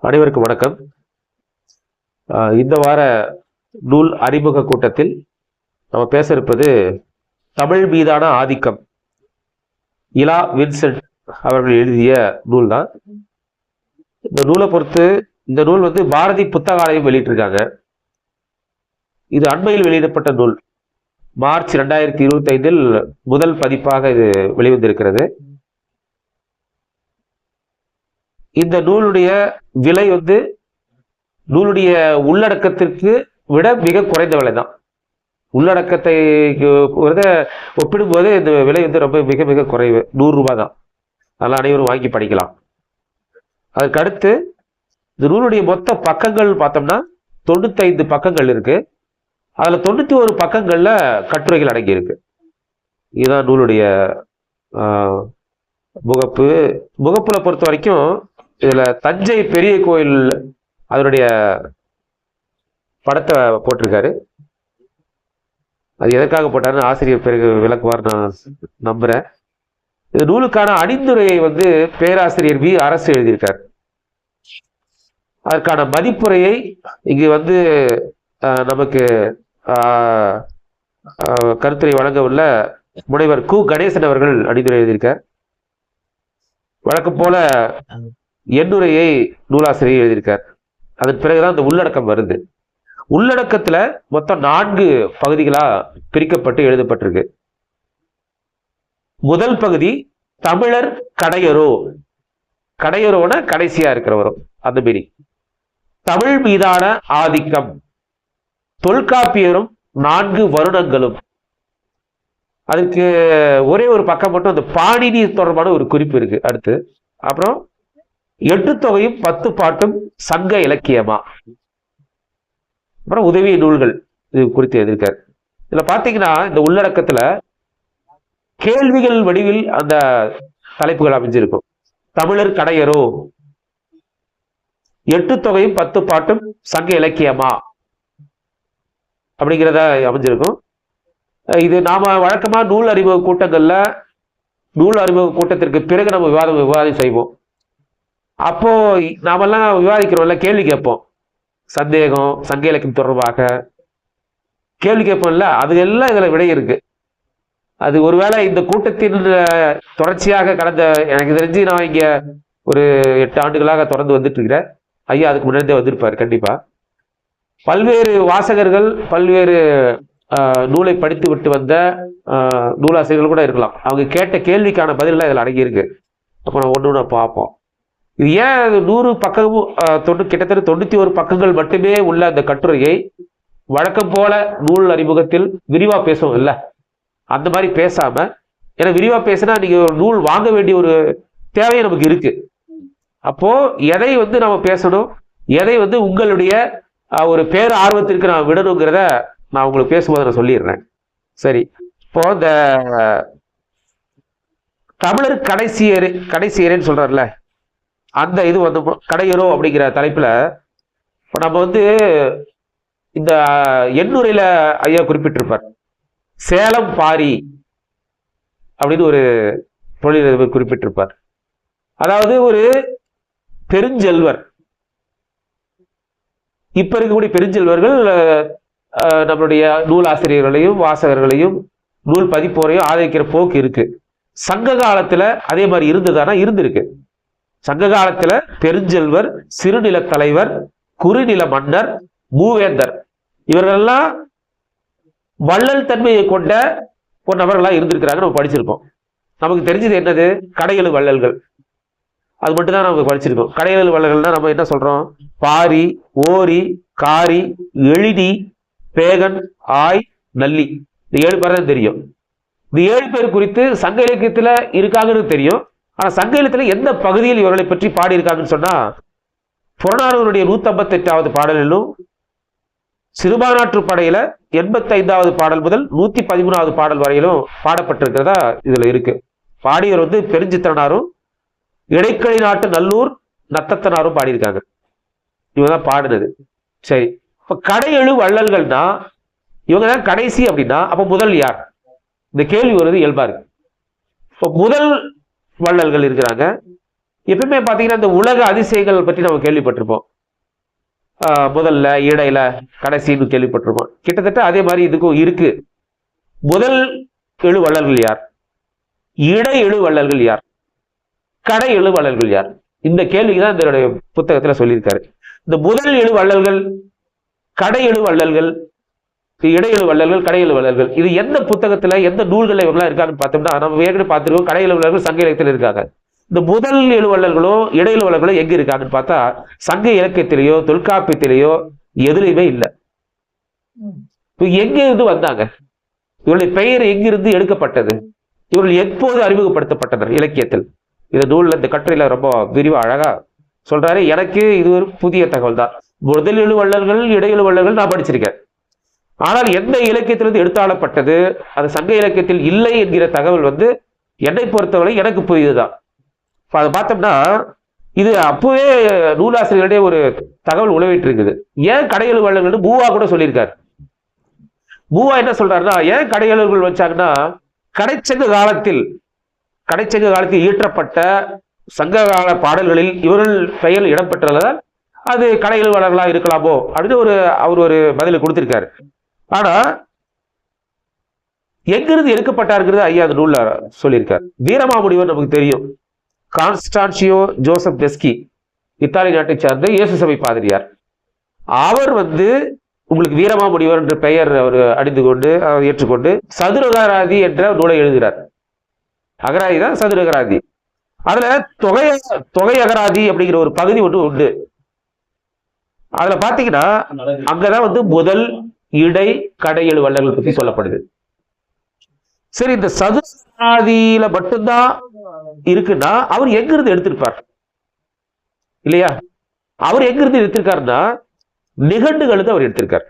அனைவருக்கும் வணக்கம். இந்த வார நூல் அறிமுக கூட்டத்தில் நம்ம பேச இருப்பது தமிழ் மீதான ஆதிக்கம். இலா வின்சென்ட் அவர்கள் எழுதிய நூல் தான். இந்த நூலை பொறுத்து இந்த நூல் பாரதி புத்தகாலயம் வெளியிட்டிருக்காங்க. இது அண்மையில் வெளியிடப்பட்ட நூல். மார்ச் 2025 முதல் பதிப்பாக இது வெளிவந்திருக்கிறது. இந்த நூலுடைய விலை நூலுடைய உள்ளடக்கத்திற்கு விட மிக குறைந்த விலை தான். உள்ளடக்கத்தை ஒப்பிடும்போது இந்த விலை ரொம்ப மிக மிக குறைவு, 100 ரூபாய் தான். அதெல்லாம் அனைவரும் வாங்கி படிக்கலாம். அதற்கு அடுத்து இந்த நூலுடைய மொத்த பக்கங்கள் பார்த்தோம்னா 95 பக்கங்கள் இருக்கு. அதுல 91 பக்கங்கள்ல கட்டுரைகள் அடங்கி இருக்கு. இதுதான் நூலுடைய முகப்பு. முகப்புல பொறுத்த வரைக்கும் இதுல தஞ்சை பெரிய கோயில் அதனுடைய படத்தை போட்டிருக்காரு. அது எதற்காக போட்டாருன்னு ஆசிரியர் பிறகு விளக்குவார் நான் நம்புறேன். இந்த நூலுக்கான அணிந்துரையை பேராசிரியர் வி அரசு எழுதியிருக்கார். அதற்கான மதிப்புரையை இங்கு நமக்கு கருத்துரை வழங்க உள்ள முனைவர் கு கணேசன் அவர்கள் அணிந்துரை எழுதியிருக்கார். வழக்கம் போல எண்ணுரையை நூலாசிரியர் எழுதியிருக்கார். அதன் பிறகுதான் இந்த உள்ளடக்கம் வருது. உள்ளடக்கத்துல மொத்தம் 4 பகுதிகளா பிரிக்கப்பட்டு எழுதப்பட்டிருக்கு. முதல் பகுதி தமிழர் கடையரோ. கடையரோன கடைசியா இருக்கிறவரும் அந்த மீனிங். தமிழ் மீதான ஆதிக்கம், தொல்காப்பியரும் 4 வருடங்களும். அதுக்கு ஒரே ஒரு பக்கம் மட்டும் அந்த பாணினி தொடர்பான ஒரு குறிப்பு இருக்கு. அடுத்து அப்புறம் 8 தொகையும் 10 பாட்டும் சங்க இலக்கியமா, அப்புறம் உதவி நூல்கள் இது குறித்து எழுதியிருக்காரு. இதுல பாத்தீங்கன்னா இந்த உள்ளடக்கத்துல கேள்விகள் வடிவில் அந்த தலைப்புகள் அமைஞ்சிருக்கும். தமிழர் கடையரோ, 8 தொகையும் 10 பாட்டும் சங்க இலக்கியமா அப்படிங்கிறத அமைஞ்சிருக்கும். இது நாம வழக்கமா நூல் அறிமுக கூட்டங்கள்ல, நூல் அறிமுக கூட்டத்திற்கு பிறகு நம்ம விவாதம் செய்வோம். அப்போ நாமெல்லாம் விவாதிக்கிறோம்ல, கேள்வி கேட்போம். சந்தேகம், சங்க இலக்கியம் தொடர்பாக கேள்வி கேட்போம்ல, அது எல்லாம் இதுல விடை இருக்கு. அது ஒருவேளை இந்த கூட்டத்தின் தொடர்ச்சியாக கடந்த, எனக்கு தெரிஞ்சு நான் இங்க ஒரு 8 ஆண்டுகளாக தொடர்ந்து வந்துட்டு இருக்கிறேன். ஐயா அதுக்கு முன்னாடியே வந்திருப்பாரு கண்டிப்பா. பல்வேறு வாசகர்கள், பல்வேறு நூலை படித்து விட்டு வந்த நூலாசிரியர்கள் கூட இருக்கலாம். அவங்க கேட்ட கேள்விக்கான பதிலெல்லாம் இதில் அடங்கியிருக்கு. அப்போ நம்ம ஒன்று பார்ப்போம். இது ஏன் 100 பக்கமும் கிட்டத்தட்ட 91 பக்கங்கள் மட்டுமே உள்ள அந்த கட்டுரையை வழக்கம் போல நூல் அறிமுகத்தில் விரிவா பேசுவோம் இல்ல, அந்த மாதிரி பேசாம, ஏன்னா விரிவா பேசினா நீங்க ஒரு நூல் வாங்க வேண்டிய ஒரு தேவையை நமக்கு இருக்கு. அப்போ எதை நம்ம பேசணும், எதை உங்களுடைய ஒரு பேர் ஆர்வத்திற்கு நான் விடணுங்கிறத நான் உங்களுக்கு பேசும்போது நான் சொல்லிடுறேன். சரி, இப்போ இந்த தமிழர் கடைசியரேன்னு சொல்றாருல, அந்த இது கடையரோ அப்படிங்கிற தலைப்புல இப்போ நம்ம இந்த எண்ணுரையில ஐயா குறிப்பிட்டிருப்பார். சேலம் பாரி அப்படின்னு ஒரு தொழில் குறிப்பிட்டிருப்பார். அதாவது ஒரு பெருஞ்செல்வர், இப்ப இருக்கக்கூடிய பெருஞ்செல்வர்கள் நம்மளுடைய நூலாசிரியர்களையும் வாசகர்களையும் நூல் பதிப்போரையும் ஆதரிக்கிற போக்கு இருக்கு. சங்க காலத்துல அதே மாதிரி இருந்ததானா? இருந்திருக்கு. சங்க காலத்துல பெருஞ்செல்வர், சிறுநில தலைவர், குறுநில மன்னர், மூவேந்தர், இவர்களெல்லாம் வள்ளல் தன்மையை கொண்ட ஒரு நபர்களா இருந்திருக்கிறாங்க. நம்ம படிச்சிருக்கோம். நமக்கு தெரிஞ்சது என்னது? கடையெழு வள்ளல்கள். அது மட்டும் தான் நம்ம படிச்சிருக்கோம். கடையெழு வள்ளல்கள்னா நம்ம என்ன சொல்றோம்? பாரி, ஓரி, காரி, எழினி, பேகன், ஆய், நல்லி, இந்த 7 பேர் தான் தெரியும். இந்த 7 பேர் குறித்து சங்க இலக்கியத்துல இருக்காங்கன்னு தெரியும். ஆனா சங்க இலக்கியத்துல எந்த பகுதியில் இவர்களை பற்றி பாடி இருக்காங்கன்னு சொன்னா, புறநானூறுடைய 158வது பாடலிலும், சிறுபானாற்று படையில 85வது பாடல் முதல் 113வது பாடல் வரையிலும் பாடப்பட்டிருக்கிறதா இதுல இருக்கு. பாடியவர் பெருஞ்சித்திரனாரும் இடைக்கழி நாட்டு நல்லூர் நத்தத்தனாரும் பாடியிருக்காங்க. இவங்கதான் பாடினது. சரி, இப்ப கடையெழு வள்ளல்கள்னா இவங்க தான் கடைசி அப்படின்னா, அப்ப முதல் யார்? இந்த கேள்வி வருது இயல்பா இருக்கு. இப்ப முதல் வள்ளல்கள் இருக்கிறாங்க. எப்பவுமே பாத்தீங்கன்னா இந்த உலக அதிசயங்கள் பற்றி நம்ம கேள்விப்பட்டிருப்போம். முதல்ல, இடையில, கடைசின்னு கேள்விப்பட்டிருப்போம். கிட்டத்தட்ட அதே மாதிரி இதுக்கும் இருக்கு. முதல் எழு வள்ளல்கள் யார்? இடை எழு வள்ளல்கள் யார்? கடை எழு வள்ளல்கள் யார்? இந்த கேள்விக்கு தான் இதனுடைய புத்தகத்துல சொல்லியிருக்காரு. இந்த முதல் எழு வள்ளல்கள், கடை எழு வள்ளல்கள், இடையெழு வள்ளல்கள், கடையெழு வள்ளல்கள், இது எந்த புத்தகத்துல எந்த நூல்கள் இவங்களாம் இருக்காங்கன்னு பார்த்தோம்னா, நம்ம ஏற்கனவே பார்த்துருக்கோம். கடையெழு வள்ளல்கள் சங்க இலக்கியத்தில் இருக்காங்க. இந்த முதல் எழு வள்ளல்களோ இடையெழு வள்ளல்களோ எங்க இருக்காங்கன்னு பார்த்தா சங்க இலக்கியத்திலேயோ தொல்காப்பியத்திலேயோ எதுலையுமே இல்லை. எங்க இருந்து வந்தாங்க? இவருடைய பெயர் எங்கிருந்து எடுக்கப்பட்டது? இவர்கள் எப்போது அறிமுகப்படுத்தப்பட்டனர் இலக்கியத்தில்? இந்த நூல்ல, இந்த கட்டுரையில ரொம்ப விரிவா அழகா சொல்றாரு. எனக்கு இது ஒரு புதிய தகவல் தான். முதல் எழு வள்ளல்கள், இடையெழு வள்ளல்கள் நான் படிச்சிருக்கேன். ஆனால் எந்த இலக்கியத்திலிருந்து எடுத்தாளப்பட்டது, அது சங்க இலக்கியத்தில் இல்லை என்கிற தகவல் என்னை பொறுத்தவரை எனக்கு புரியுதுதான். அதை பார்த்தோம்னா இது அப்பவே நூலாசிரியர்களுடைய ஒரு தகவல் உழவிட்டு இருக்குது. ஏன் கடையெழு வள்ளல்கள் மூவா கூட சொல்லியிருக்காரு. மூவா என்ன சொல்றாருன்னா, ஏன் கடையெழுகள் வச்சாங்கன்னா, கடைச்சங்க காலத்தில் இயற்றப்பட்ட சங்ககால பாடல்களில் இவர்கள் பெயர் இடம்பெற்றதால் அது கடையெழு வள்ளல்களா இருக்கலாமோ அப்படின்னு அவர் ஒரு பதில் கொடுத்திருக்காரு. ஆனா எங்கிருந்து எடுக்கப்பட்டாருங்கிறது ஐயா அந்த நூல்ல சொல்லியிருக்காரு. வீரமாமுனிவர் நமக்கு தெரியும். கான்ஸ்டான்சியோ ஜோசப் பெஸ்கி, இத்தாலி நாட்டை சார்ந்த இயேசு சபை பாதிரியார். அவர் உங்களுக்கு வீரமாமுனிவர் என்ற பெயர் அவர் அணிந்து கொண்டு அவர் ஏற்றுக்கொண்டு சதுரகராதி என்ற நூலை எழுதுகிறார். அகராதி தான் சதுரகராதி. அதுல தொகை அகராதி அப்படிங்கிற ஒரு பகுதி உண்டு. அதுல பாத்தீங்கன்னா அங்கதான் முதல் இடை கடை எழு வள்ளல்கள் பத்தி சொல்லப்படுது. சரி, இந்த சதுரகராதியில மட்டும்தான் இருக்குன்னா அவர் எங்கிருந்து எடுத்திருப்பார் இல்லையா? அவர் எங்கிருந்து எடுத்திருக்காருன்னா நிகண்டுகளுக்கு அவர் எடுத்திருக்கார்.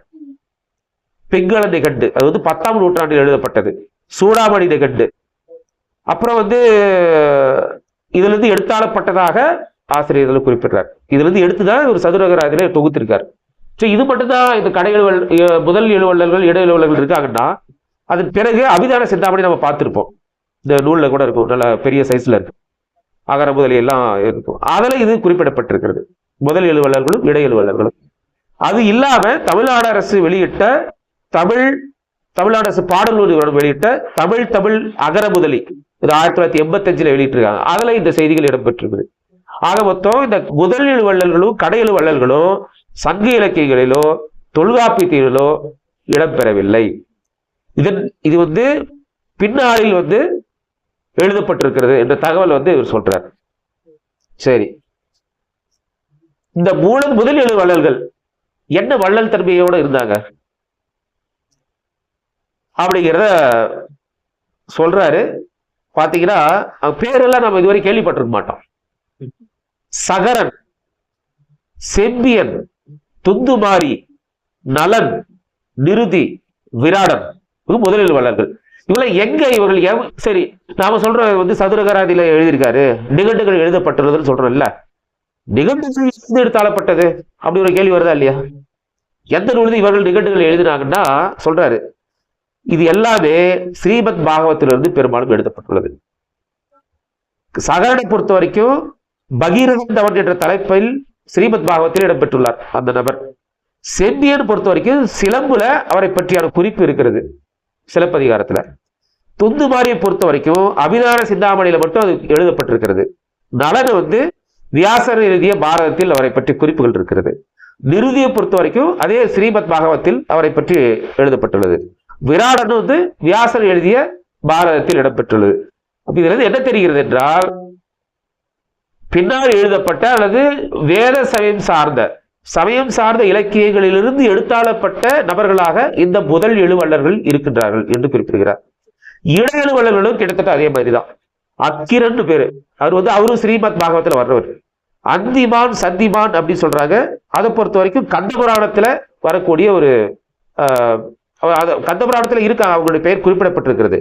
பிங்கள நிகண்டு, அது 10ஆம் நூற்றாண்டில் எழுதப்பட்டது. சூடாமணி நிகண்டு. அப்புறம் இதுல இருந்து எடுத்தாளப்பட்டதாக ஆசிரியர்கள் குறிப்பிடுறார். இதுல இருந்து எடுத்துதான் ஒரு சதுரகராதியில தொகுத்திருக்காரு. இது மட்டும்தான் இந்த கடைகள் முதல் எழு வள்ளல்கள், இடை எழு வள்ளல்கள் இருக்காங்கன்னா, அதன் பிறகு அபிதான சிந்தாமணி நம்ம பார்த்திருப்போம். இந்த நூல்ல கூட இருக்கும், நல்ல பெரிய சைஸ்ல இருக்கும், அகர முதலி எல்லாம் இருக்கும். அதுல இது குறிப்பிடப்பட்டிருக்கிறது, முதல் எழு வள்ளல்களும் இடை எழு வள்ளல்களும். அது இல்லாம தமிழ்நாடு அரசு வெளியிட்ட தமிழ்நாடு அரசு பாடல் நூல் வெளியிட்ட தமிழ் அகர முதலி, இது 1985 வெளியிட்டிருக்காங்க. அதுல இந்த செய்திகள் இடம்பெற்றிருக்குது. ஆக மொத்தம் இந்த முதல் எழு வள்ளல்களும் கடை எழு வள்ளல்களும் சங்க இலக்கியங்களிலோ தொல்காப்பியத்திலோ இடம்பெறவில்லை. இது பின்னாளில் எழுதப்பட்டிருக்கிறது என்ற தகவல் இவர் சொல்றார். சரி, இந்த முதல் எழு வள்ளல்கள் என்ன வள்ளல் தன்மையோட இருந்தாங்க அப்படிங்கிறத சொல்றாரு. பாத்தீங்கன்னா பேரெல்லாம் நம்ம இதுவரை கேள்விப்பட்டிருக்க மாட்டோம். சகரன், செம்பியன், துந்துமாரி, நலன், நிருதி, விராடன் முதல் எழு வள்ளல்கள். இவர்கள் சரி, நாம சொல்ற சதுரகராதியில எழுதியிருக்காரு, நிகண்டுகள் எழுதப்பட்டுள்ளதுன்னு சொல்றோம்ல. நிகண்டுகள் எடுத்தாளப்பட்டது அப்படி ஒரு கேள்வி வருதா இல்லையா? எந்த நூல் இவர்கள் நிகண்டுகள் எழுதினாங்கன்னா சொல்றாரு, இது எல்லாமே ஸ்ரீமத் பாகவத்திலிருந்து பெரும்பாலும் எழுதப்பட்டுள்ளது. சகரனை பொறுத்த வரைக்கும் பகீரதன் என்ற தலைப்பில் ஸ்ரீமத் பாகவத்தில் இடம்பெற்றுள்ளார் அந்த நபர். செம்பியன் பொறுத்த வரைக்கும் சிலம்புல அவரை பற்றியான குறிப்பு இருக்கிறது சிலப்பதிகாரத்துல. துந்துமாரியை பொறுத்த வரைக்கும் அபிதான சிந்தாமணியில மட்டும் அது எழுதப்பட்டிருக்கிறது. நலன் வியாசர் எழுதிய பாரதத்தில் அவரை பற்றி குறிப்புகள் இருக்கிறது. நிருதியை பொறுத்த வரைக்கும் அதே ஸ்ரீமத் பாகவத்தில் அவரை பற்றி எழுதப்பட்டுள்ளது. விராடன் வியாசர் எழுதிய பாரதத்தில் இடம்பெற்றுள்ளது. அப்ப இதுல என்ன தெரிகிறது என்றால், பின்னால் எழுதப்பட்ட அல்லது வேத சமயம் சார்ந்த இலக்கியங்களிலிருந்து எடுத்தாளப்பட்ட நபர்களாக இந்த முதல் எழு வள்ளல்கள் இருக்கின்றார்கள் என்று குறிப்பிடுகிறார். இடை எழு வள்ளல்களும் கிட்டத்தட்ட அதே மாதிரிதான். அக்கிரன் பேரு, அவரும் ஸ்ரீமத் பாகவத்துல வர்றவர். அந்திமான் சந்திமான் அப்படின்னு சொல்றாங்க. அதை பொறுத்த வரைக்கும் கந்தபுராணத்துல வரக்கூடிய ஒரு கந்தபுராணத்துல இருக்காங்க, அவங்களுடைய பெயர் குறிப்பிடப்பட்டிருக்கிறது.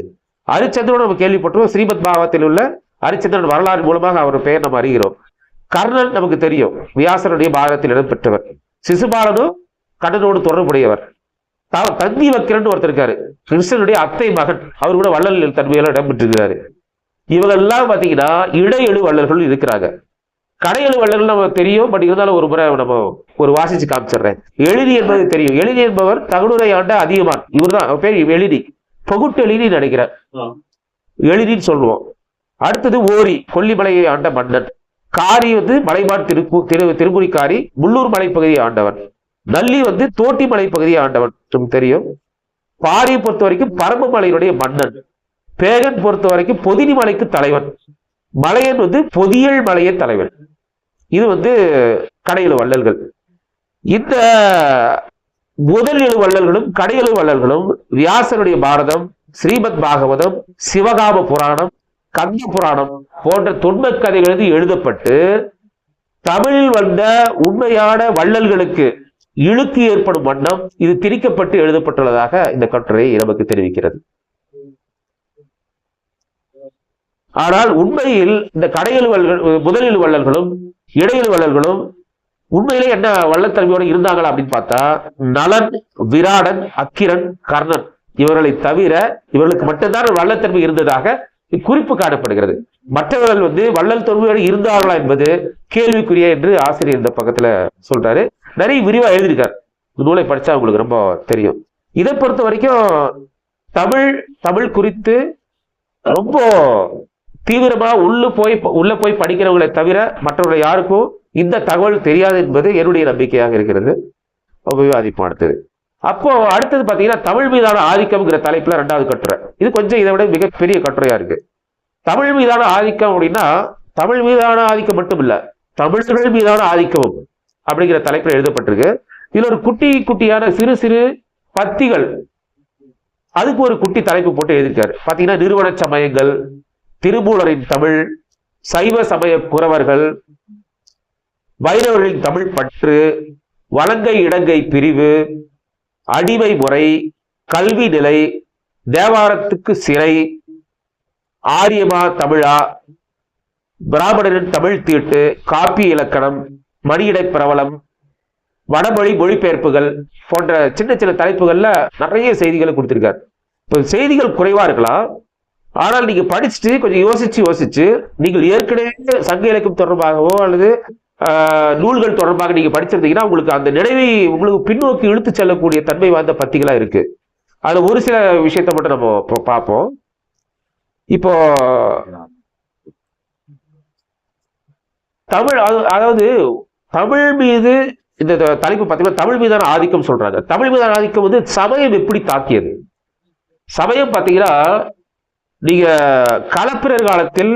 ஹரிச்சந்திரன் நம்ம கேள்விப்பட்டோம். ஸ்ரீமத் பாகவத்தில் உள்ள ஹரிச்சந்திரன் வரலாறு மூலமாக அவர் பெயர் நம்ம அறிகிறோம். கர்ணன் நமக்கு தெரியும், வியாசனுடைய பாரதத்தில் இடம்பெற்றவர். சிசுபாலனும் கண்ணனோடு தொடர்புடையவர். தந்தி வக்கிரன் ஒருத்தர் இருக்காரு, கிருஷ்ணனுடைய அத்தை மகன், அவர் கூட வள்ளல் தன்மையெல்லாம் இடம்பெற்றிருக்கிறாரு. இவங்கெல்லாம் பாத்தீங்கன்னா இடை எழு வள்ளல்கள் இருக்கிறாங்க. கடையெழு வள்ளல்கள் நம்ம தெரியும், பட் இருந்தாலும் ஒரு முறை நம்ம ஒரு வாசிச்சு காமிச்சிடுறேன். எழினி என்பது தெரியும். எழினி என்பவர் தகடுரை ஆண்ட அதியமான். இவர் தான் பேர் எழினி, பகுட்டு எழினி நினைக்கிறார், எழினின்னு சொல்லுவோம். அடுத்தது ஓரி, கொல்லிமலையை ஆண்ட மன்னன். காரி மலைமான் திருமுறிக்காரி, முள்ளூர் மலைப்பகுதியை ஆண்டவன். நல்லி தோட்டி மலைப்பகுதியை ஆண்டவன் தெரியும். பாரியை பொறுத்த வரைக்கும் பரம்பு மலையினுடைய மன்னன். பேகன் பொறுத்த வரைக்கும் பொதினி மலைக்கு தலைவன். மலையன் பொதியல் மலையின் தலைவன். இது கடையெழு வள்ளல்கள். இந்த முதல் 7 வள்ளல்களும் கடையெழு வள்ளல்களும் வியாசனுடைய பாரதம், ஸ்ரீமத் பாகவதம், சிவகாம புராணம், கந்த புராணம் போன்ற தொன்ம கதைகள் எழுதப்பட்டு தமிழில் வந்த உண்மையான வள்ளல்களுக்கு இழுக்கு ஏற்படும் வண்ணம் இது திரிக்கப்பட்டு எழுதப்பட்டுள்ளதாக இந்த கட்டுரை நமக்கு தெரிவிக்கிறது. ஆனால் உண்மையில் இந்த கடையெழு முதல் 7 வள்ளல்களும் இடையெழு வள்ளல்களும் உண்மையிலே என்ன வள்ளத்தன்மையோடு இருந்தாங்களா அப்படின்னு பார்த்தா, நலன், விராடன், அக்கிரன், கர்ணன் இவர்களை தவிர இவர்களுக்கு மட்டும்தான் வள்ளத்தன்மை இருந்ததாக குறிப்பு காணப்படுகிறது. மற்றவர்கள் வள்ளல் தன்மையோடு இருந்தார்களா என்பது கேள்விக்குரிய என்று ஆசிரியர் இந்த பக்கத்துல சொல்றாரு. நிறைய விரிவா எழுதியிருக்காரு. இந்த நூலை படிச்சா உங்களுக்கு ரொம்ப தெரியும். இதை பொறுத்த வரைக்கும் தமிழ் குறித்து ரொம்ப தீவிரமா உள்ள போய் படிக்கிறவங்களை தவிர மற்றவர்கள் யாருக்கும் இந்த தகவல் தெரியாது என்பது என்னுடைய நம்பிக்கையாக இருக்கிறது. விவாதிப்போம் அடுத்தது. அப்போ அடுத்தது பாத்தீங்கன்னா தமிழ் மீதான ஆதிக்கம்ங்கிற தலைப்புல 2வது கட்டுரை. இது கொஞ்சம் இதை விட மிகப்பெரிய கட்டுரையா இருக்கு. தமிழ் மீதான ஆதிக்கம் அப்படின்னா தமிழ் மீதான ஆதிக்கம் மட்டும் இல்ல, தமிழர்கள் மீதான ஆதிக்கம் அப்படிங்கிற தலைப்புல எழுதப்பட்டிருக்கு. இதுல ஒரு குட்டியான சிறு சிறு பத்திகள், அதுக்கு ஒரு குட்டி தலைப்பு போட்டு எழுதியிருக்காரு. பாத்தீங்கன்னா நிறுவன சமயங்கள், திருமூலரின் தமிழ், சைவ சமய குறவர்கள், வைணவர்களின் தமிழ் பற்று, வலங்கை இடங்கை பிரிவு, அடிமை முறை, கல்வி நிலை, தேவாரத்துக்கு சிறை, ஆரியமா தமிழா, பிராமணரின் தமிழ் தீட்டு, காப்பி இலக்கணம், மணியிடை பிரபலம், வடமொழி மொழிபெயர்ப்புகள் போன்ற சின்ன சின்ன தலைப்புகள்ல நிறைய செய்திகளை கொடுத்திருக்காரு. இப்போ செய்திகள் குறைவா இருக்கலாம், ஆனால் நீங்க படிச்சுட்டு கொஞ்சம் யோசிச்சு நீங்கள் ஏற்கனவே சங்க இலக்கியம் தொடர்பாகவோ அல்லது நூல்கள் தொடர்பாக நீங்க படிச்சிருந்தீங்கன்னா உங்களுக்கு அந்த நினைவை உங்களுக்கு பின்னோக்கி இழுத்து செல்லக்கூடிய தன்மை வாய்ந்த பத்திகளா இருக்கு. அதுல ஒரு சில விஷயத்தை மட்டும் நம்ம பார்ப்போம். இப்போ அதாவது தமிழ் மீது இந்த தலைப்பு பார்த்தீங்கன்னா தமிழ் மீதான ஆதிக்கம் சொல்றாங்க. தமிழ் மீதான ஆதிக்கம் சமயம் எப்படி தாக்கியது? சமயம் பார்த்தீங்கன்னா நீங்க களப்பிரர் காலத்தில்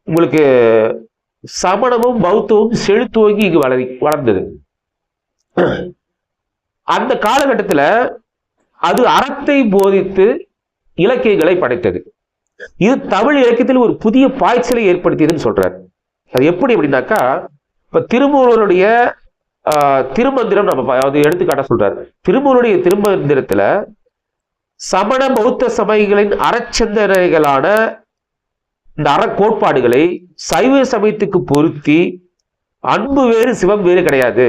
உங்களுக்கு சமணமும் பௌத்தமும் செழுத்துவங்கி இங்கு வளர்ந்தது. அந்த காலகட்டத்தில் அது அறத்தை போதித்து இலக்கியங்களை படைத்தது. இது தமிழ் இலக்கியத்தில் ஒரு புதிய பாய்ச்சலை ஏற்படுத்தியதுன்னு சொல்றாரு. அது எப்படி அப்படின்னாக்கா, இப்ப திருமூலருடைய திருமந்திரம் நம்ம எடுத்துக்காட்ட சொல்றாரு. திருமூலருடைய திருமந்திரத்துல சமண பௌத்த சமயங்களின் அறச்சிந்தனைகளான இந்த அறக்கோட்பாடுகளை சைவ சமயத்துக்கு பொருத்தி அன்பு வேறு சிவம் வேறு கிடையாது,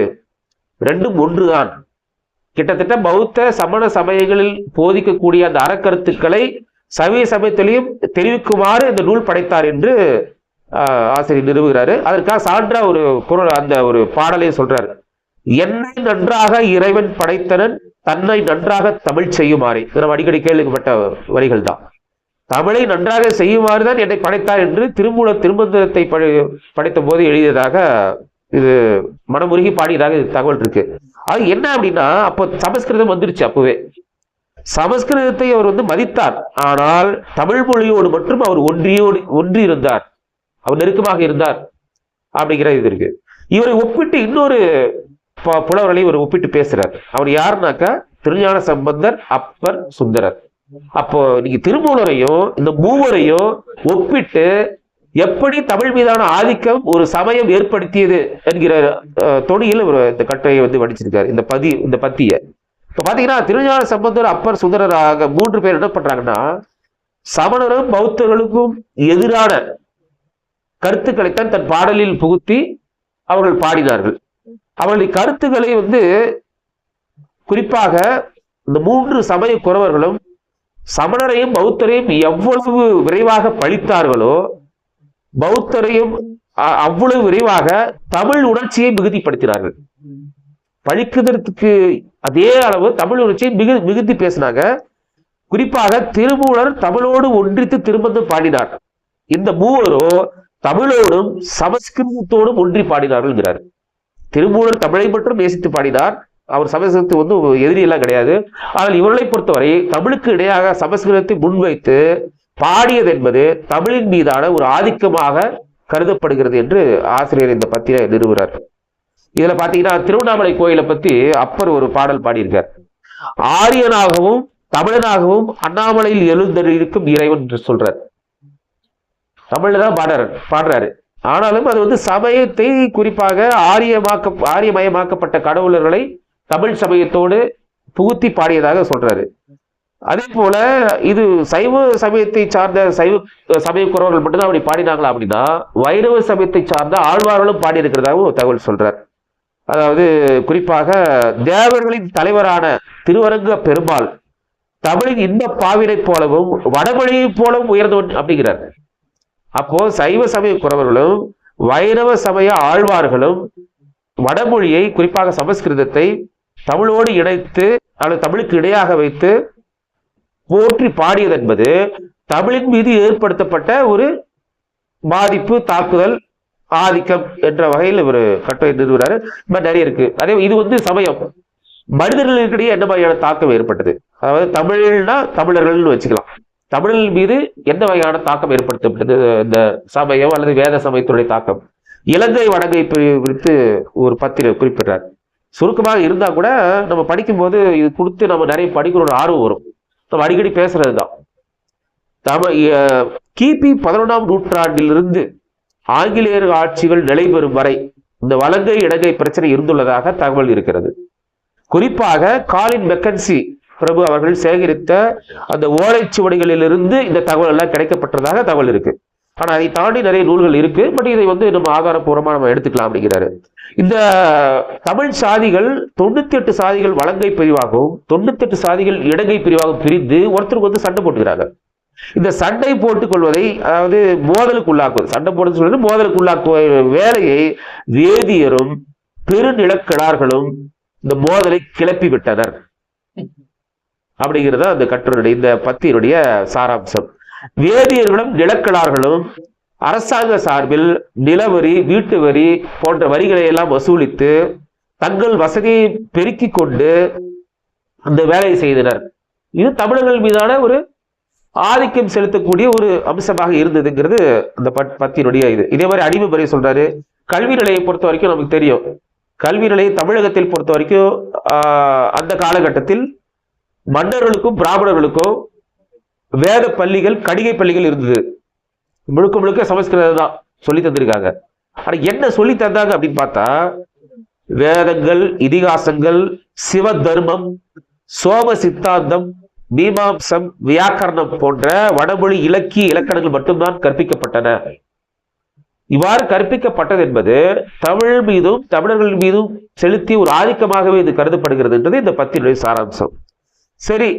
ரெண்டும் ஒன்றுதான், கிட்டத்தட்ட பௌத்த சமண சமயங்களில் போதிக்கக்கூடிய அந்த அறக்கருத்துக்களை சைவ சமயத்திலையும் தெரிவிக்குமாறு இந்த நூல் படைத்தார் என்று ஆசிரியர் நிறுவுகிறாரு. அதற்காக சான்றா ஒரு குரல் அந்த ஒரு பாடலையும் சொல்றாரு. என்னை நன்றாக இறைவன் படைத்தனன், தன்னை நன்றாக தமிழ் செய்யுமாறே. நம்ம அடிக்கடி கேள்விப்பட்ட வரிகள் தான். தமிழை நன்றாக செய்யுமாறுதான் என்னை படைத்தார் என்று திருமூலர் திருமந்திரத்தை படைத்த போது எழுதியதாக இது மனமுருகி பாடியதாக தகவல் இருக்கு. அது என்ன அப்படின்னா, அப்போ சமஸ்கிருதம் வந்துருச்சு. அப்பவே சமஸ்கிருதத்தை அவர் மதித்தார். ஆனால் தமிழ் மொழியோடு மட்டும் அவர் ஒன்றி இருந்தார், அவர் நெருக்கமாக இருந்தார் அப்படிங்கிற இது இருக்கு. இவரை ஒப்பிட்டு இன்னொரு புலவர்களை இவர் ஒப்பிட்டு பேசுறார். அவர் யாருனாக்கா திருஞான சம்பந்தர், அப்பர், சுந்தரர். அப்போ நீங்க திருமூலரையும் இந்த மூவரையும் ஒப்பிட்டு எப்படி தமிழ் மீதான ஆதிக்கம் ஒரு சமயம் ஏற்படுத்தியது என்கிற தொனியில் இந்த கட்டுரையை வடிச்சிருக்காரு. இந்த பத்திய இப்ப பாத்தீங்கன்னா திருஞான சம்பந்தர், அப்பர், சுந்தரர் ஆக 3 பேர் என்ன பண்றாங்கன்னா, சமணரும் பௌத்தர்களுக்கும் எதிரான கருத்துக்களைத்தான் தன் பாடலில் புகுத்தி அவர்கள் பாடினார்கள். அவர்களுடைய கருத்துக்களை குறிப்பாக இந்த 3 சமய குறவர்களும் சமணரையும் பௌத்தரையும் எவ்வளவு விரைவாக பழித்தார்களோ, பௌத்தரையும் அவ்வளவு விரைவாக தமிழ் உணர்ச்சியை மிகுதிப்படுத்தினார்கள். பழிக்குதற்கு அதே அளவு தமிழ் உணர்ச்சியை மிகுதி பேசினாங்க. குறிப்பாக திருமூலர் தமிழோடு ஒன்றித்து திரும்பந்து பாடினார். இந்த மூவரோ தமிழோடும் சமஸ்கிருதத்தோடும் ஒன்றி பாடினார்கள் என்கிறார். திருமூலர் தமிழை மட்டும் நேசித்து பாடினார். அவர் சமஸ்கிருதத்துக்கு வந்து எதிரியெல்லாம் கிடையாது. ஆனால் இவர்களை பொறுத்தவரை தமிழுக்கு இடையாக சமஸ்கிருதத்தை முன்வைத்து பாடியது என்பது தமிழின் மீதான ஒரு ஆதிக்கமாக கருதப்படுகிறது என்று ஆசிரியர் இந்த பத்தியில நிறுவுறார். இதுல பாத்தீங்கன்னா திருவண்ணாமலை கோயிலை பத்தி அப்பர் ஒரு பாடல் பாடியிருக்கார். ஆரியனாகவும் தமிழனாகவும் அண்ணாமலையில் எழுந்தருளிருக்கும் இறைவன் என்று சொல்றார். தமிழ்ல தான் பாடுறாரு. ஆனாலும் அது வந்து சமயத்தை குறிப்பாக ஆரியமயமாக்கப்பட்ட கடவுளர்களை தமிழ் சமயத்தோடு புகுத்தி பாடியதாக சொல்றாரு. அதே போல இது சைவ சமயத்தை சார்ந்த சமயக்குறவர்கள் மட்டும்தான் அப்படி பாடினாங்களா அப்படின்னா வைணவ சமயத்தை சார்ந்த ஆழ்வார்களும் பாடி இருக்கிறதாகவும் தகவல் சொல்றார். அதாவது குறிப்பாக தேவர்களின் தலைவரான திருவரங்க பெருமாள் தமிழின் இந்த பாவினை போலவும் வடமொழியை போலவும் உயர்ந்தவன் அப்படிங்கிறார். அப்போ சைவ சமய குறவர்களும் வைணவ சமய ஆழ்வார்களும் வடமொழியை குறிப்பாக சமஸ்கிருதத்தை தமிழோடு இணைத்து அல்லது தமிழுக்கு இடையாக வைத்து போற்றி பாடியது என்பது தமிழின் மீது ஏற்படுத்தப்பட்ட ஒரு பாதிப்பு, தாக்குதல், ஆதிக்கம் என்ற வகையில் ஒரு கட்டுரை நிறுவுறாரு. நிறைய இருக்கு. அதே இது வந்து சமயம் மனிதர்களுக்கிடையே என்ன மாதிரியான தாக்கம் ஏற்பட்டது, அதாவது தமிழ்னா தமிழர்கள்னு வச்சுக்கலாம். தமிழ் மீது எந்த வகையான தாக்கம் ஏற்படுத்தப்பட்டது இந்த சமயம் அல்லது வேத சமயத்துடைய தாக்கம். இலங்கை வடங்கை குறித்து ஒரு பத்திர குறிப்பிடுறார். சுருக்கமாக இருந்தா கூட நம்ம படிக்கும்போது இது கொடுத்து நம்ம நிறைய படிக்கிற ஒரு ஆர்வம் வரும். நம்ம அடிக்கடி பேசுறதுதான். கிபி 11ஆம் நூற்றாண்டிலிருந்து ஆங்கிலேயர் ஆட்சிகள் நிலை பெறும் வரை இந்த வலங்கை இடங்கை பிரச்சனை இருந்துள்ளதாக தகவல் இருக்கிறது. குறிப்பாக காலின் மெக்கன்சி பிரபு அவர்கள் சேகரித்த அந்த ஓலைச்சுவடிகளிலிருந்து இந்த தகவல் எல்லாம் கிடைக்கப்பட்டதாக தகவல் இருக்கு. ஆனா அதை தாண்டி நிறைய நூல்கள் இருக்கு. பட் இதை வந்து நம்ம ஆதாரப்பூர்வமா நம்ம எடுத்துக்கலாம் அப்படிங்கிறாரு. இந்த தமிழ் சாதிகள் 98 சாதிகள் வலங்கை பிரிவாகவும் 98 சாதிகள் இடங்கை பிரிவாகவும் பிரிந்து ஒருத்தருக்கு வந்து சண்டை போட்டுக்கிறாங்க. இந்த சண்டை போட்டுக் கொள்வதை, அதாவது மோதலுக்கு உள்ளாக்குவது, சண்டை போட்டு சொல்றது மோதலுக்கு உள்ளாக்குவ வேலையை வேதியரும் பெருநிலக்கிழார்களும் இந்த மோதலை கிளப்பி விட்டனர் அப்படிங்கிறத அந்த கட்டுரையுடைய இந்த பத்தியினுடைய சாராம்சம். வேதியர்களும் நிலக்கிழார்களும் அரசாங்க சார்பில் நிலவரி, வீட்டு வரி போன்ற வரிகளை எல்லாம் வசூலித்து தங்கள் வசதியை பெருக்கிக் கொண்டு அந்த வேலையை செய்தனர். இது தமிழர்கள் மீதான ஒரு ஆதிக்கம் செலுத்தக்கூடிய ஒரு அம்சமாக இருந்ததுங்கிறது அந்த பத்தியினுடைய இது. இதே மாதிரி அடிமை முறை சொல்றாரு. கல்வி நிலையை பொறுத்த வரைக்கும் நமக்கு தெரியும். கல்வி நிலையை தமிழகத்தில் பொறுத்த வரைக்கும் அந்த காலகட்டத்தில் மன்னர்களுக்கும் பிராமணர்களுக்கும் வேத பள்ளிகள், கடிகை பள்ளிகள் இருந்தது. முழுக்க முழுக்க சமஸ்கிருதம் தான் சொல்லி தந்திருக்காங்க. ஆனா என்ன சொல்லி தந்தாங்க அப்படின்னு பார்த்தா வேதங்கள், இதிகாசங்கள், சிவ தர்மம், சோம சித்தாந்தம், மீமாம்சம், வியாக்கரணம் போன்ற வடமொழி இலக்கிய இலக்கணங்கள் மட்டும்தான் கற்பிக்கப்பட்டன. இவ்வாறு கற்பிக்கப்பட்டது என்பது தமிழ் மீதும் தமிழர்கள் மீதும் செலுத்திய ஒரு ஆதிக்கமாகவே இது கருதப்படுகிறது என்றது இந்த பத்தினுடைய சாராம்சம். சரி,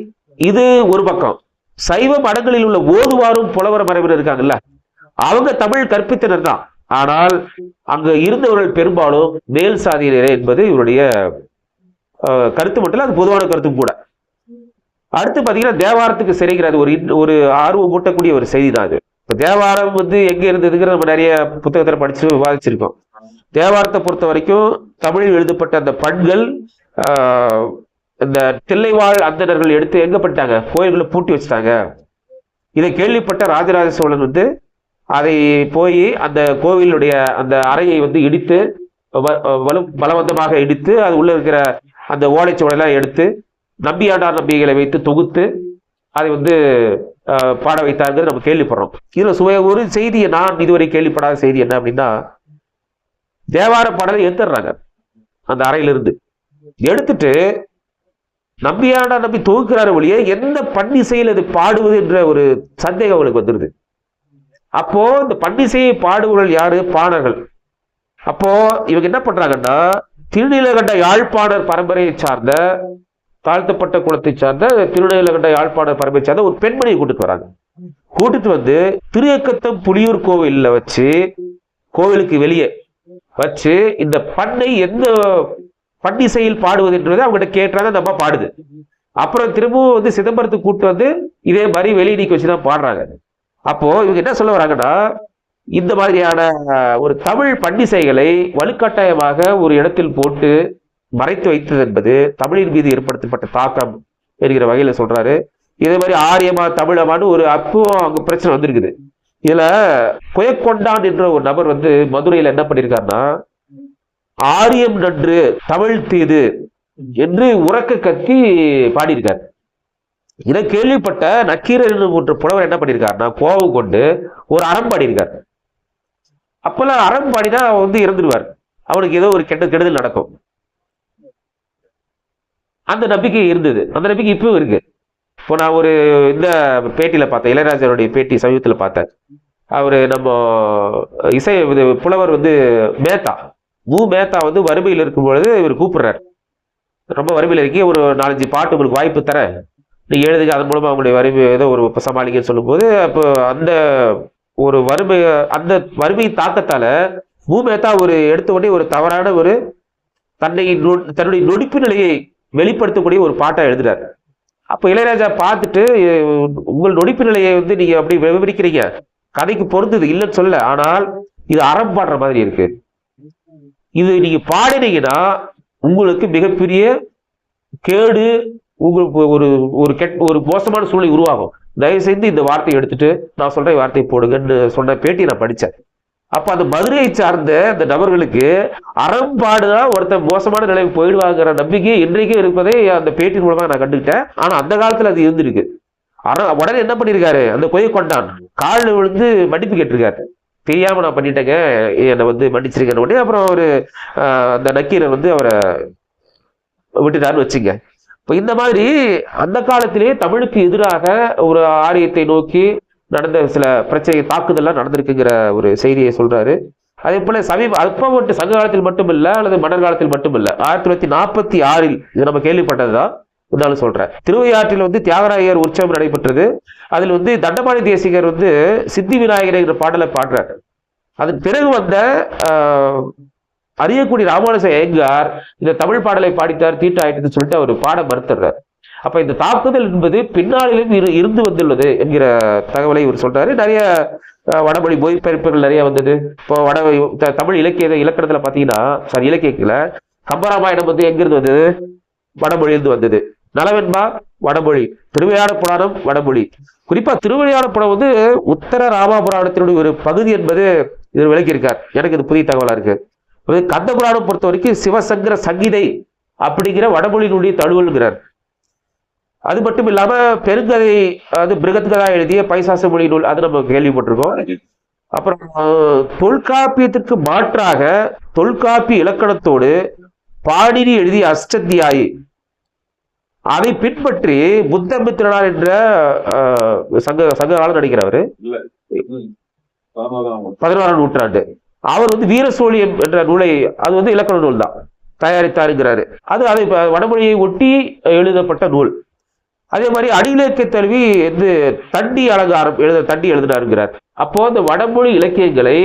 இது ஒரு பக்கம். சைவ மடங்களில் உள்ள ஓதுவாரும் புலவர மரபினர் இருக்காங்கல்ல, அவங்க தமிழ் கற்பித்தனர் தான். ஆனால் அங்க இருந்தவர்கள் பெரும்பாலும் மேல் சாதியினரே என்பது இவருடைய கருத்து மட்டும் இல்ல, அது பொதுவான கருத்தும் கூட. அடுத்து பாத்தீங்கன்னா தேவாரத்துக்கு சிறைகிறது ஒரு ஆர்வம் மூட்டக்கூடிய ஒரு செய்தி தான் அது. இப்ப தேவாரம் வந்து எங்க இருந்ததுங்கிற நம்ம நிறைய புத்தகத்துல படிச்சு விவாதிச்சிருக்கோம். தேவாரத்தை பொறுத்த வரைக்கும் தமிழில் எழுதப்பட்ட அந்த பண்கள் இந்த தில்லைவாழ் அந்தணர்கள் எடுத்து எங்க பண்ணிட்டாங்க, கோயில்களை பூட்டி வச்சுட்டாங்க. இதை கேள்விப்பட்ட ராஜராஜ சோழன் வந்து அதை போய் அந்த கோவிலுடைய அந்த அறையை வந்து இடித்து பலவந்தமாக இடித்து அது உள்ள இருக்கிற அந்த ஓலைச்சுவடெல்லாம் எடுத்து நம்பியாண்டார் நம்பிகளை வைத்து தொகுத்து அதை வந்து பாட வைத்தார்கள் நம்ம கேள்விப்படுறோம். இதுல ஒரு செய்தியை நான் இதுவரை கேள்விப்படாத செய்தி என்ன அப்படின்னா, தேவார பாடலை எடுத்துடுறாங்க அந்த அறையிலிருந்து. எடுத்துட்டு நம்பியாண்டார் நம்பி தொகுக்கிறாரு வழியே எந்த பன்னிசையில் அது பாடுவது என்ற ஒரு சந்தேகம் அவங்களுக்கு வந்துருது. அப்போ இந்த பன்னிசையை பாடுபவர்கள் யாரு? பாணர்கள். அப்போ இவங்க என்ன பண்றாங்கன்னா திருநீலகண்ட யாழ்ப்பாணர் பரம்பரையை சார்ந்த, தாழ்த்தப்பட்ட குலத்தை சார்ந்த திருநீலகண்ட யாழ்ப்பாணர் பரம்பரை சார்ந்த ஒரு பெண்மணியை கூட்டிட்டு வராங்க. கூட்டிட்டு வந்து திருயக்கத்தம் புலியூர் கோவில்ல வச்சு கோவிலுக்கு வெளியே வச்சு இந்த பண்ணை எந்த பண்ணிசையில் பாடுவது என்றதை அவங்ககிட்ட கேட்டாங்க. அந்த அம்மா பாடுது. அப்புறம் திரும்பவும் வந்து சிதம்பரத்துக்கு கூட்டு வந்து இதே மாதிரி வெளியே நீக்கி வச்சுதான் பாடுறாங்க. அப்போ இவங்க என்ன சொல்ல வராங்கன்னா, இந்த மாதிரியான ஒரு தமிழ் பன்னிசைகளை வலுக்கட்டாயமாக ஒரு இடத்தில் போட்டு மறைத்து வைத்தது என்பது தமிழின் மீது ஏற்படுத்தப்பட்ட தாக்கம் என்கிற வகையில சொல்றாரு. இதே மாதிரி ஆரியமா தமிழமான்னு ஒரு அப்பவும் அங்க பிரச்சனை வந்திருக்குது. இதுல புயக்கொண்டான் என்ற ஒரு நபர் வந்து மதுரையில என்ன பண்ணிருக்காருன்னா, ஆரியம் நன்று தமிழ் தீது என்று உறக்க கத்தி பாடியிருக்கார். இதை கேள்விப்பட்ட நக்கீரர் என்ற புலவர் என்ன பண்ணியிருக்காருன்னா, கோபம் கொண்டு ஒரு அறம் பாடியிருக்கார். அப்பெல்லாம் அறம் பாடினா அவன் வந்து இறந்துடுவார், அவனுக்கு ஏதோ ஒரு கெடுதல் நடக்கும். அந்த நம்பிக்கை இருந்தது. அந்த நம்பிக்கை இப்பவும் இருக்கு. இப்போ நான் ஒரு இந்த பேட்டியில பார்த்தேன், இளையராஜனுடைய பேட்டி சமீபத்தில் பார்த்தேன். அவரு நம்ம இசை புலவர் வந்து மேத்தா மேத்தா வந்து வறுமையில் இருக்கும் பொழுது இவர் கூப்பிடுறாரு. ரொம்ப வறுமையில் இருக்கி ஒரு 4-5 பாட்டு உங்களுக்கு வாய்ப்பு தரேன், நீங்க எழுதுங்க, அதன் மூலமா அவங்களுடைய வறுமை ஏதோ ஒரு சமாளிக்கன்னு சொல்லும் போது, அப்போ அந்த ஒரு அந்த வறுமை தாக்கத்தால மேத்தா ஒரு எடுத்த உடனே ஒரு தவறான ஒரு தன்னுடைய நொடிப்பு நிலையை வெளிப்படுத்தக்கூடிய ஒரு பாட்டை எழுதுறாரு. அப்போ இளையராஜா பார்த்துட்டு, உங்கள் நொடிப்பு நிலையை வந்து நீங்க அப்படி விவரிக்கிறீங்க, கதைக்கு பொருந்தது இல்லைன்னு சொல்ல, ஆனால் இது அறம் பாடுற மாதிரி இருக்கு, இது நீங்க பாடினீங்கன்னா உங்களுக்கு மிகப்பெரிய கேடு, உங்களுக்கு ஒரு மோசமான சூழ்நிலை உருவாகும், தயவு செய்து இந்த வார்த்தையை எடுத்துட்டு நான் சொல்ற வார்த்தையை போடுங்கன்னு சொன்ன பேட்டி நான் படித்தேன். அப்ப அந்த மதுரையை சார்ந்த அந்த நபர்களுக்கு அறம்பாடுதான் ஒருத்தர் மோசமான நிலைக்கு போயிடுவாங்கிற நம்பிக்கை இன்றைக்கும் இருப்பதை அந்த பேட்டின் மூலமா நான் கண்டுக்கிட்டேன். ஆனா அந்த காலத்துல அது இருந்திருக்கு. உடனே என்ன பண்ணிருக்காரு, அந்த கொண்டான் காலில் விழுந்து மன்னிப்பு கேட்டிருக்காரு, தெரியாம நான் பண்ணிட்டேங்க, என்னை வந்து மன்னிச்சிருக்கேன். உடனே அப்புறம் ஒரு அந்த நக்கீரர் வந்து அவரை விட்டுட்டாருன்னு வச்சுங்க. இப்போ இந்த மாதிரி அந்த காலத்திலேயே தமிழுக்கு எதிராக ஒரு ஆரியத்தை நோக்கி நடந்த சில பிரச்சனை தாக்குதல்லாம் நடந்திருக்குங்கிற ஒரு செய்தியை சொல்றாரு. அதே போல அல்பமட்டு சங்க காலத்தில் மட்டும் இல்ல, அல்லது மன்னர் காலத்தில் மட்டும் இல்ல, 1946 இது நம்ம கேள்விப்பட்டதுதான். இருந்தாலும் சொல்றேன், திருவையாற்றில் வந்து தியாகராயர் உற்சவம் நடைபெற்றது. அதில் வந்து தண்டபாணி தேசிகர் வந்து சித்தி விநாயகர் என்ற பாடலை பாடுறார். அதன் பிறகு வந்த அரியக்குடி ராமானுஜ ஐயங்கார் இந்த தமிழ் பாடலை பாடித்தார், தீட்டாயிட்டு சொல்லிட்டு அவர் பாட மறுத்துறார். அப்ப இந்த தாக்குதல் என்பது பின்னாளிலும் இருந்து வந்துள்ளது என்கிற தகவலை இவர் சொல்றாரு. நிறைய வடமொழி மொழிபெயர்ப்புகள் நிறைய வந்தது. இப்போ தமிழ் இலக்கணத்துல பாத்தீங்கன்னா, இலக்கியத்துல கம்பராமாயணம் வந்து எங்கிருந்து வந்தது, வடமொழியிலிருந்து வந்தது. நலவென்பா வடமொழி, திருவிளையாட புராணம் வடமொழி. குறிப்பா திருவிளையாட புராணம் வந்து உத்தர ராமாபுராணத்தினுடைய ஒரு பகுதி என்பது இவர் விளக்கியிருக்கார். எனக்கு இது புதிய தகவலா இருக்கு. கந்த புராணம் பொறுத்த வரைக்கும் சிவசங்கர சங்கீதை அப்படிங்கிற வடமொழியினுடைய தழுவல்கிறார். அது மட்டும் இல்லாம பெருங்கதை, அது பிருகத்கதா எழுதிய பைசாச மொழி நூல், அது நம்ம கேள்விப்பட்டிருக்கோம். அப்புறம் தொல்காப்பியத்திற்கு மாற்றாக தொல்காப்பிய இலக்கணத்தோடு பாணினி எழுதிய அஷ்டத்தியாயி, அதை பின்பற்றி புத்தமித்திரனார் என்ற சங்ககாலம் நடிக்கிறவர் 11ஆம் நூற்றாண்டு, அவர் வந்து வீரசோழியம் என்ற நூலை, அது வந்து இலக்கண நூல் தான் தயாரித்தாருங்கிறாரு. அதை வடமொழியை ஒட்டி எழுதப்பட்ட நூல். அதே மாதிரி அடியிலக்கிய தழுவி வந்து தண்டி அலங்காரம் தண்டி எழுதினாருங்கிறார். அப்போ அந்த வடமொழி இலக்கியங்களை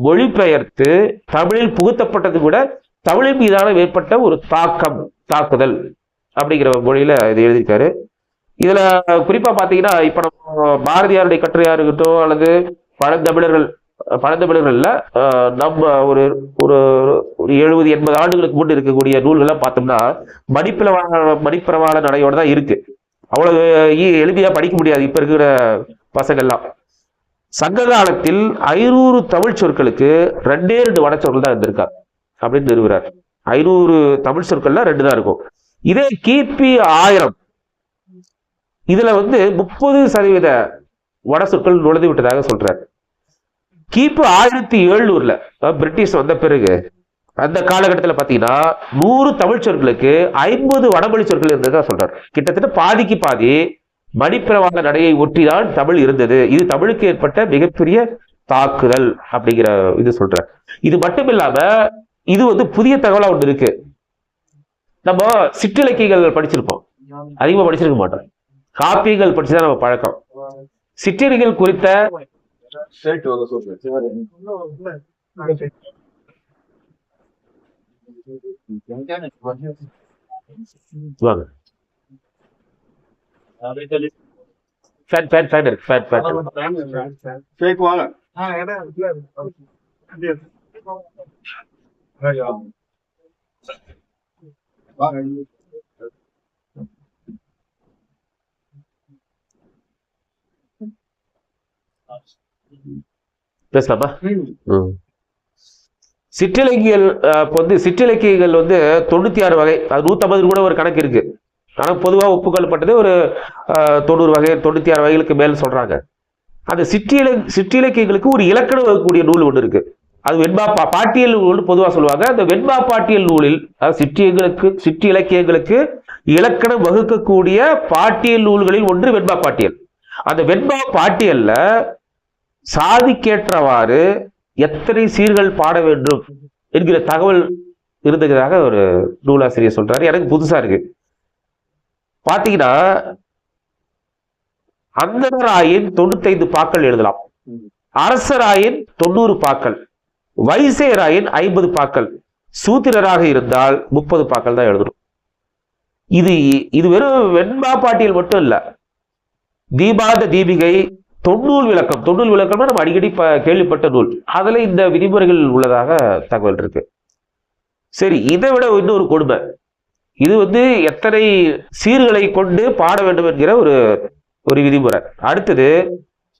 மொழிபெயர்த்து தமிழில் புகுத்தப்பட்டது கூட தமிழின் மீதான ஏற்பட்ட ஒரு தாக்குதல் அப்படிங்கிற மொழியில இது எழுதியிருக்காரு. இதுல குறிப்பா பாத்தீங்கன்னா, இப்ப நம்ம பாரதியாருடைய கட்டுரையா இருக்கட்டும், அல்லது பழந்தமிழர்கள்ல நம்ம ஒரு ஒரு 70-80 ஆண்டுகளுக்கு முன் இருக்கக்கூடிய நூல்கள்லாம் பார்த்தோம்னா மணிப்பிரவாள நடையோட தான் இருக்கு. அவ்வளவு எளிமையா படிக்க முடியாது இப்ப இருக்கிற பசங்கள்லாம். சங்க காலத்தில் 500 தமிழ் சொற்களுக்கு 2 வட சொற்கள் தான் இருந்திருக்கா அப்படின்னு நிறுவுறார். 500 தமிழ் சொற்கள்ல 2 தான் இருக்கும். இதே கிபி 1000 இதுல வந்து 30% வட சொற்கள் நுழைந்து விட்டதாக சொல்றார். கிபி 1700 பிரிட்டிஷ் வந்த பிறகு அந்த காலகட்டத்தில் பாத்தீங்கன்னா 100 தமிழ் சொற்களுக்கு 50 வடமொழி சொற்கள் இருந்ததா சொல்றார். கிட்டத்தட்ட பாதிக்கு பாதி மணிப்பிரவாள நடையை ஒட்டிதான் தமிழ் இருந்தது. இது தமிழுக்கு ஏற்பட்ட மிகப்பெரிய தாக்குதல் அப்படிங்கிற இது சொல்றார். இது மட்டும் இல்லாம இது வந்து புதிய தகவலா ஒன்று இருக்கு. நம்ம சிற்றிலக்கியங்கள் படிச்சிருப்போம், அதிகமா படிச்சிருக்க மாட்டோம். காப்பியங்கள் படிச்சுதான் நம்ம பழக்கம். சிற்றிலக்கியங்கள் குறித்த வாங்க. ஃபேன் ஃபேன் ஃபேன் இருக்கு. ஃபேன் ஃபேன் வாங்க. பேசலாமா? சிற்றிலக்கியங்கள் சிற்றிலக்கியங்கள் 96 வகை. அது 150 கூட ஒரு கணக்கு இருக்கு. ஆனா பொதுவாக ஒப்புக்கொள்ளப்பட்டது ஒரு 90 வகை, 96 வகைகளுக்கு மேல் சொல்றாங்க. அந்த சிற்றிலக்கியங்களுக்கு ஒரு இலக்கணம் வகுக்கக்கூடிய நூல் ஒன்று இருக்கு. அது வெண்பா பாட்டியல் நூல் பொதுவாக சொல்லுவாங்க. அந்த வெண்பா பாட்டியல் நூலில் சிற்றிலக்கியங்களுக்கு இலக்கணம் வகுக்கக்கூடிய பாட்டியல் நூல்களில் ஒன்று வெண்பா பாட்டியல். அந்த வெண்பா பாட்டியல்ல சாதிக்கேற்றவாறு எத்தனை சீர்கள் பாட வேண்டும் என்கிற தகவல் இருந்ததாக ஒரு நூலாசிரியர் சொல்றாரு. எனக்கு புதுசா இருக்கு. பாத்தீங்கன்னா அந்தனராயின் 95 பாக்கள் எழுதலாம், அரசராயின் 90 பாக்கள், வைசேராயின் 50 பாக்கள், சூத்திரராக இருந்தால் 30 பாக்கள் தான் எழுதணும். இது வெறும் வெண்பா பாட்டியல் மட்டும் இல்ல. தீபாத தீபிகை, தொன்னூல் விளக்கம் நம்ம அடிக்கடி கேள்விப்பட்ட நூல். அதுல இந்த விதிமுறைகள் உள்ளதாக தகவல் இருக்கு. சரி, இதை விட இன்னொரு கொடுமை. இது எத்தனை சீர்களை கொண்டு பாட வேண்டும் என்கிற ஒரு விதிமுறை. அடுத்தது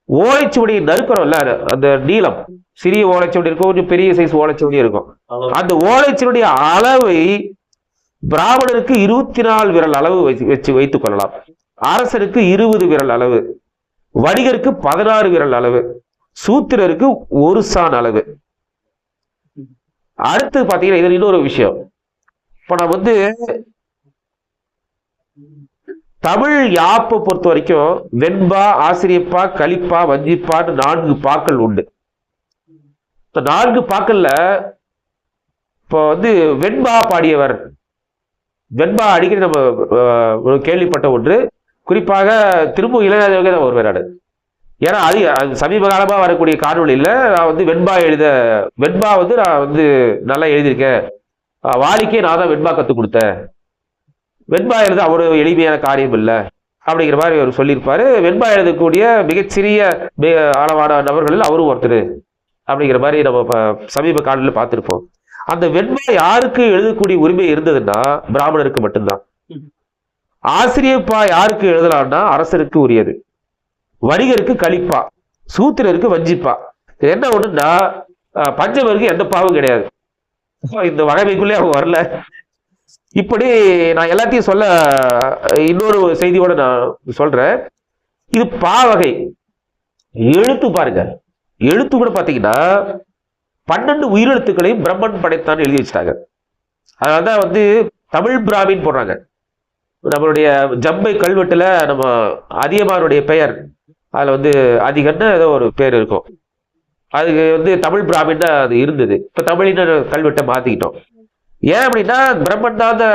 ஓலைச்சுவடி நறுக்கிறோம்ல, அந்த நீளம், சிறிய ஓலைச்சுவடி இருக்கும், கொஞ்சம் பெரிய சைஸ் ஓலைச்சுவடி இருக்கும். அந்த ஓலைச்சுவடிய அளவை பிராமணருக்கு 24 விரல் அளவு வைத்துக் கொள்ளலாம், அரசருக்கு 20 விரல் அளவு, வணிகருக்கு 16 விரல் அளவு, சூத்திரருக்கு 1 சான் அளவு. அடுத்து பாத்தீங்கன்னா இதுல இன்னொரு விஷயம். இப்ப நான் தமிழ் யாப்பை பொறுத்த வரைக்கும் வெண்பா, ஆசிரியப்பா, கலிப்பா, வஞ்சிப்பான்னு 4 பாக்கள் உண்டு. இந்த 4 பாக்கள்ல இப்போ வெண்பா பாடியவர், வெண்பா அடிக்கடி நம்ம கேள்விப்பட்ட ஒன்று, குறிப்பாக திரும்ப இளைஞர்கள் தான் வருவாரு. ஏன்னா அது சமீப காலமா வரக்கூடிய காணொலியில நான் வெண்பா நான் நல்லா எழுதியிருக்கேன், வாலிக்கே நான் தான் வெண்பா கற்றுக் கொடுத்தேன், வெண்பா எழுத அவ்வளவு எளிமையான காரியம் இல்லை அப்படிங்கிற மாதிரி அவர் சொல்லியிருப்பாரு. வெண்பா எழுதக்கூடிய மிகச்சிறிய அளவான நபர்களில் அவரும் ஒருத்தர் அப்படிங்கிற மாதிரி நம்ம சமீப காலத்தில் பார்த்திருப்போம். அந்த வெண்பா யாருக்கு எழுதக்கூடிய உரிமை இருந்ததுன்னா பிராமணருக்கு மட்டும்தான். ஆசிரியப்பா யாருக்கு எழுதலாம்னா அரசருக்கு உரியது, வணிகருக்கு கலிப்பா, சூத்திரருக்கு வஞ்சிப்பா. என்ன ஒண்ணுன்னா பஞ்சமருக்கு எந்த பாவம் கிடையாது. இந்த வகைமைக்குள்ளே அவங்க வரல. இப்படி நான் எல்லாத்தையும் சொல்ல இன்னொரு செய்தியோட நான் சொல்றேன். இது பாவகை. எழுத்து பாருங்க, எழுத்து கூட பாத்தீங்கன்னா 12 உயிரெழுத்துக்களையும் பிரம்மன் படைத்தான் எழுதி வச்சிட்டாங்க. அதனாலதான் தமிழ் பிராமின் போடுறாங்க. நம்மளுடைய ஜம்பை கல்வெட்டுல நம்ம அதியமானுடைய பெயர் அதுல அதிகன்னு ஏதோ ஒரு பேர் இருக்கும். அதுக்கு தமிழ் பிராமின் தான் அது இருந்தது. இப்ப தமிழின கல்வெட்டை மாத்திக்கிட்டோம். ஏன் அப்படின்னா பிரம்மன் தான் அந்த